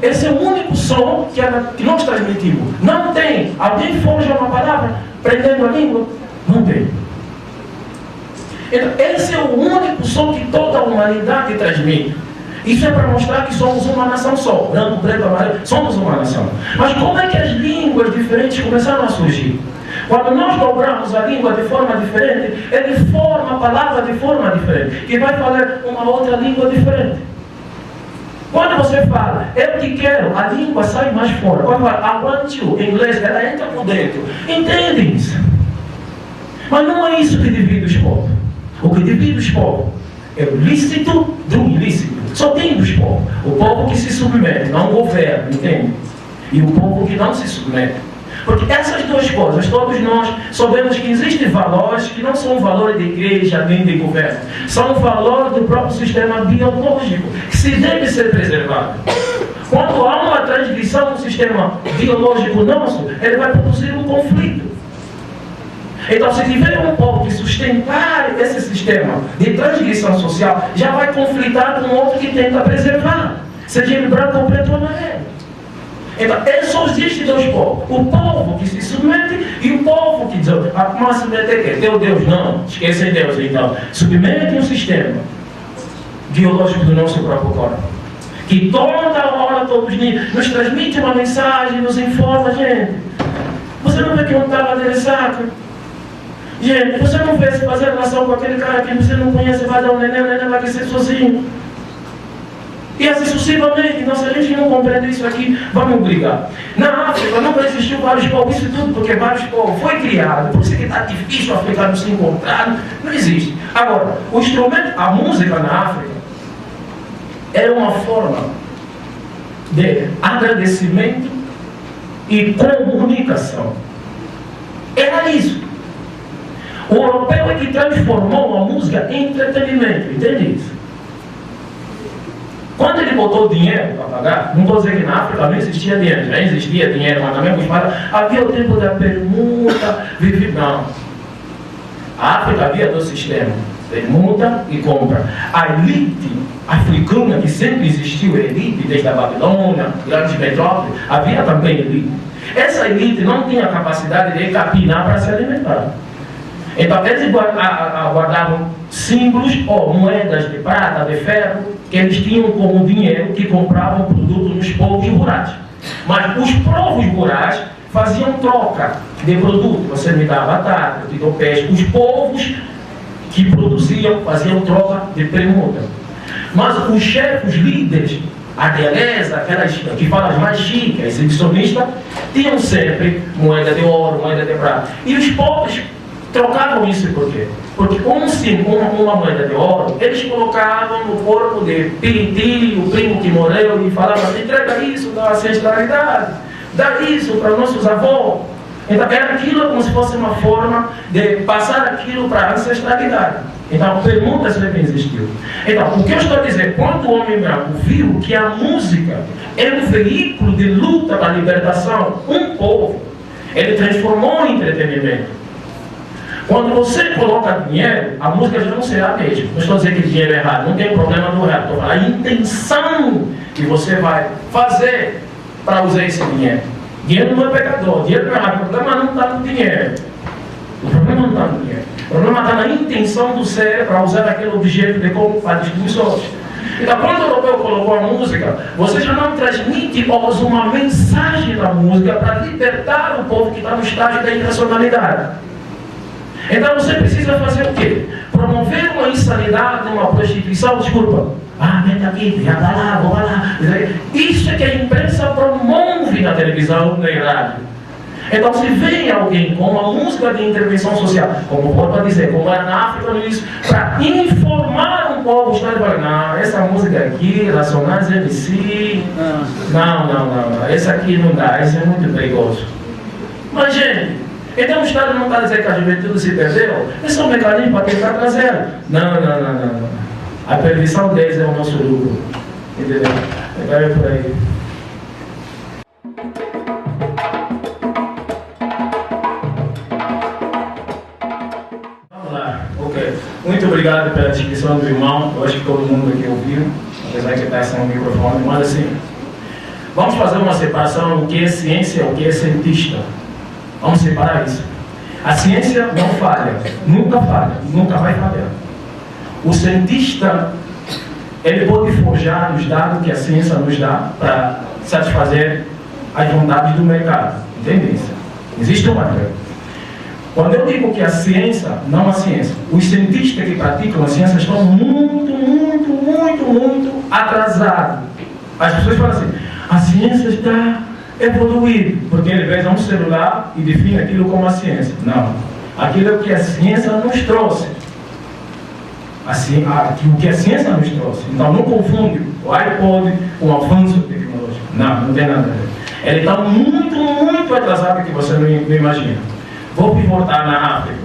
esse é o único som que nós transmitimos. Não tem. Alguém forja uma palavra prendendo a língua? Não tem. Então, esse é o único som que toda a humanidade transmite. Isso é para mostrar que somos uma nação só. Branco, preto, amarelo, somos uma nação. Mas como é que as línguas diferentes começaram a surgir? Quando nós dobramos a língua de forma diferente, ele forma a palavra de forma diferente. E vai falar uma outra língua diferente. Quando você fala, eu te quero, a língua sai mais fora. Quando fala, I want you, em inglês, ela entra por dentro. Entendem isso? Mas não é isso que divide os povos. O que divide os povos é o lícito do ilícito. Só tem dos povos. O povo que se submete, não governa, entende? E o povo que não se submete. Porque essas duas coisas, todos nós sabemos que existem valores que não são valores de igreja nem de governo. São valores do próprio sistema biológico, que se deve ser preservado. Quando há uma transgressão no sistema biológico nosso, ele vai produzir um conflito. Então, se tiver um povo que sustentar esse sistema de transgressão social, já vai conflitar com outro que tenta preservar, seja ele branco ou preto ou amarelo. Então, só existem dois povos. O povo que se submete e o povo que diz, mas submeter que é teu Deus. Não, esquecem Deus então. Submetem o sistema biológico do nosso próprio corpo. Que toda hora, todos os dias, nos transmite uma mensagem, nos informa, gente. Você não vê que eu estava de ressaca? Gente, você não vê se fazer relação com aquele cara que você não conhece, vai dar um neném, o neném vai crescer sozinho. E assim sucessivamente, então se a gente não compreende isso aqui, vamos brigar. Na África não existiu vários povos, isso tudo porque vários povos foi criado, por isso que está difícil o africano se encontrar, não existe. Agora, o instrumento, a música na África, era uma forma de agradecimento e comunicação. Era isso. O europeu é que transformou a música em entretenimento, entende isso? Quando ele botou dinheiro para pagar, não estou dizendo que na África não existia dinheiro, já existia dinheiro, mas também havia o tempo da permuta, não. A África havia dois sistemas, permuta e compra. A elite africana, que sempre existiu, a elite, desde a Babilônia, grandes metrópoles, havia também elite. Essa elite não tinha capacidade de capinar para se alimentar. Então, eles guardavam símbolos ou moedas de prata, de ferro, que eles tinham como dinheiro que compravam produtos nos povos rurais. Mas os povos rurais faziam troca de produto. Você me dá batata, eu te dou peixe. Os povos que produziam faziam troca de permuta. Mas os chefes, os líderes, a realeza, aquelas que falam as mais chiques, exibicionistas, tinham sempre moeda de ouro, moeda de prata. E os povos trocavam isso por quê? Porque uma moeda de ouro, eles colocavam no corpo de Piriti, o primo que morreu, e falavam, entrega isso da ancestralidade, dá isso para nossos avós. Então era aquilo como se fosse uma forma de passar aquilo para a ancestralidade. Então permuta sempre existiu. Então o que eu estou a dizer, quando o homem branco viu que a música é um veículo de luta para a libertação, um povo, ele transformou em entretenimento. Quando você coloca dinheiro, a música já não será a mesma. Não estou dizendo que dinheiro é errado, não tem problema do errado. Estou falando a intenção que você vai fazer para usar esse dinheiro. Dinheiro não é pecador, dinheiro não é errado. O problema não está no dinheiro. O problema não está no dinheiro. O problema está na intenção do ser para usar aquele objeto de como para distribuições. Então, quando o europeu colocou a música, você já não transmite uma mensagem da música para libertar o povo que está no estágio da irracionalidade. Então você precisa fazer o quê? Promover uma insanidade, uma prostituição, desculpa. Vem aqui, já vai lá, vou lá. Isso é que a imprensa promove na televisão, na rádio. Então, se vem alguém com uma música de intervenção social, como pode dizer, como era na África no início, para informar um povo, os caras falam, não, essa música aqui, Racionais MC, não, essa aqui não dá, isso é muito perigoso. Mas, gente, então o Estado não está dizendo que a juventude se perdeu, esse é um mecanismo para tentar trazer. Não. A perdição deles é o nosso lucro. Entendeu? É por aí. Vamos lá, ok. Muito obrigado pela descrição do irmão. Eu acho que todo mundo aqui ouviu, apesar que está sem o microfone, mas assim, vamos fazer uma separação do que é ciência e o que é cientista. Vamos separar isso. A ciência não falha, nunca vai falhar. O cientista, ele pode forjar os dados que a ciência nos dá para satisfazer as vontades do mercado. Entende isso? Existe uma regra. Quando eu digo que a ciência, não a ciência, os cientistas que praticam a ciência estão muito atrasados. As pessoas falam assim, a ciência está evoluindo, porque ele vê um celular e define aquilo como a ciência. Não. Aquilo é o que a ciência nos trouxe. Assim, o que a ciência nos trouxe. Então não confunde o iPod com o avanço tecnológico. Não tem nada a ver. Ele está muito atrasado que você não imagina. Vou voltar na África.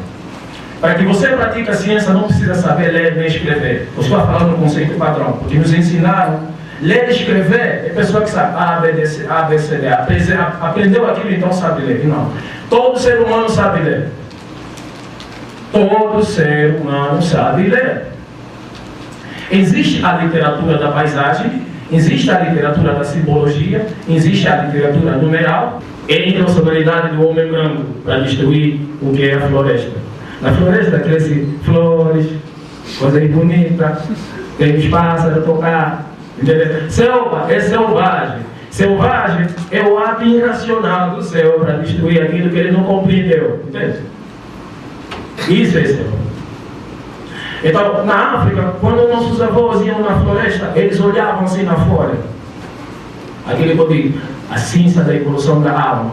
Para que você pratique a ciência, não precisa saber ler nem escrever. Eu estou falando no conceito padrão, porque nos ensinaram. Ler e escrever é pessoa que sabe A, B, C, D. Aprendeu aquilo, então sabe ler. Não. Todo ser humano sabe ler. Todo ser humano sabe ler. Existe a literatura da paisagem, existe a literatura da simbologia, existe a literatura numeral e a intencionalidade do homem branco para destruir o que é a floresta. Na floresta crescem flores, coisas bonitas, tem os pássaros a tocar. Entendeu? Selva é selvagem. Selvagem é o ato irracional do céu para destruir aquilo que ele não compreendeu. Entende? Isso é selva. Então, na África, quando nossos avós iam na floresta, eles olhavam assim na folha. Aquele poder, a ciência da evolução da alma.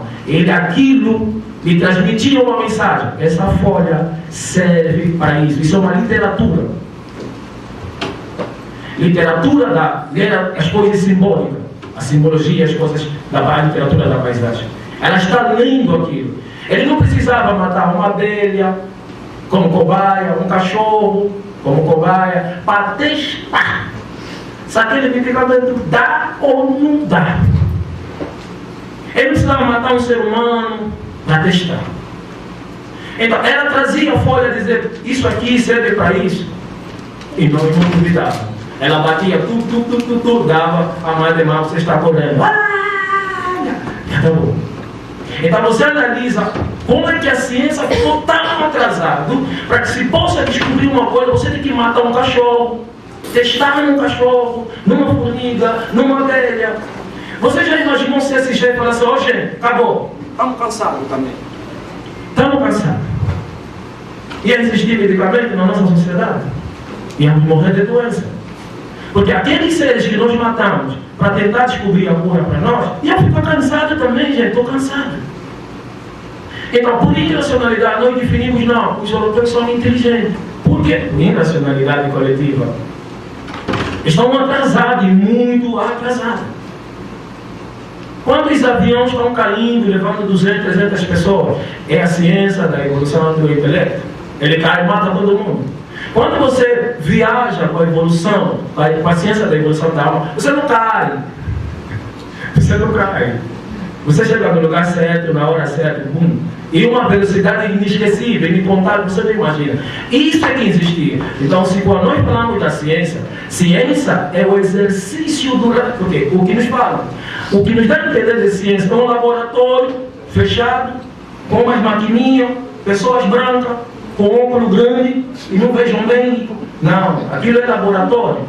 Aquilo lhe transmitia uma mensagem. Essa folha serve para isso. Isso é uma literatura. Literatura ler as coisas simbólicas, a simbologia, as coisas da literatura da paisagem. Ela está lendo aquilo. Ele não precisava matar uma abelha como cobaia, um cachorro como cobaia, para testar se aquele medicamento dá ou não dá. Ele não precisava matar um ser humano para testar. Então, ela trazia a folha dizer, isso aqui serve para isso. E nós não duvidávamos. Ela batia tudo, dava a mais de mal, você está correndo. Acabou. Então você analisa como é que a ciência ficou tão atrasada para que se possa descobrir uma coisa, você tem que matar um cachorro, testar num cachorro, numa formiga, numa abelha. Você já imaginou se esse jeito fala assim, gente, acabou, estamos cansados também. Estamos cansados. Ia existir medicamento na nossa sociedade? Íamos morrer de doença. Porque aqueles seres que nós matamos para tentar descobrir a cura para nós, iam ficar cansados também, gente, estou cansado. Então, por irracionalidade, nós definimos, não, os europeus são inteligentes. Por quê? Por irracionalidade coletiva. Estão atrasados, muito atrasados. Quantos aviões estão caindo, levando 200, 300 pessoas? É a ciência da evolução do intelecto. Ele cai e mata todo mundo. Quando você viaja com a evolução, com a ciência da evolução da alma, você não cai. Você não cai. Você chega no lugar certo, na hora certa, e uma velocidade inesquecível, incontável, você não imagina. Isso é que existia. Então, se quando nós falamos da ciência, ciência é o exercício do... Porque o que nos fala? O que nos dá a entender de ciência é um laboratório fechado, com umas maquininhas, pessoas brancas, com óculos grande e não vejam bem. Não, aquilo é laboratório.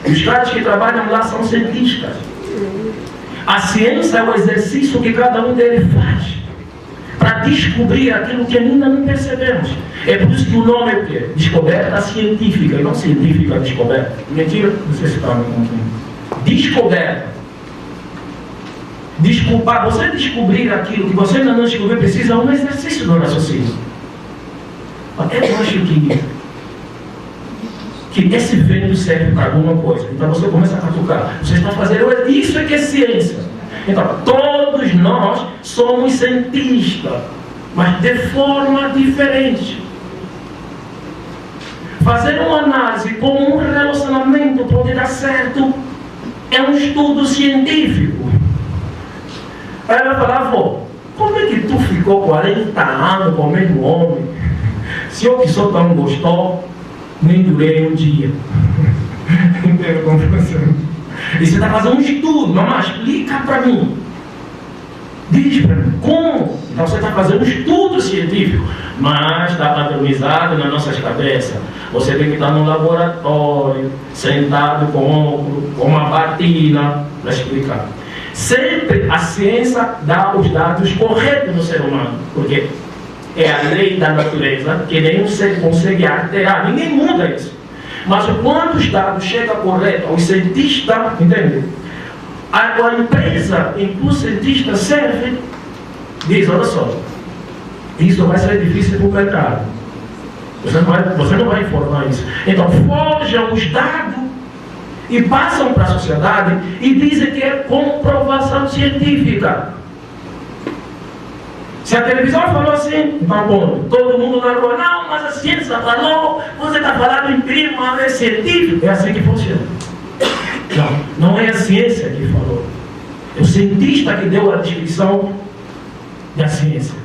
E os caras que trabalham lá são cientistas. A ciência é o exercício que cada um deles faz para descobrir aquilo que ainda não percebemos. É por isso que o nome é o quê? Descoberta científica, e não científica descoberta. Mentira, não sei se está me confundindo. Descoberta. Para você descobrir aquilo que você ainda não descobriu, precisa de um exercício do raciocínio. Eu acho que esse vento serve para alguma coisa. Então você começa a catucar. Você está fazendo isso, é que é ciência. Então, todos nós somos cientistas, mas de forma diferente. Fazer uma análise como um relacionamento pode dar certo é um estudo científico. Aí ela falava, como é que tu ficou 40 anos com o mesmo homem? Se eu que sou tão gostoso, nem durei um dia. Entendeu como funciona? E você está fazendo um estudo, mamãe, explica para mim. Diz para mim, como? Então você está fazendo um estudo científico, mas está padronizado nas nossas cabeças. Você tem que estar no laboratório, sentado com óculos, com uma batina, para explicar. Sempre a ciência dá os dados corretos no ser humano, porque é a lei da natureza que nenhum ser consegue alterar, ninguém muda isso. Mas quando os dados chegam corretos aos cientistas, entende? A empresa em que o cientista serve diz, olha só, isso vai ser difícil para o mercado. Você não vai informar isso. Então forjam os dados e passam para a sociedade e dizem que é comprovação científica. Se a televisão falou assim, então bom, todo mundo na rua, não, mas a ciência falou, você está falando em prima, é científico. É assim que funciona. Não é a ciência que falou. É o cientista que deu a descrição da ciência.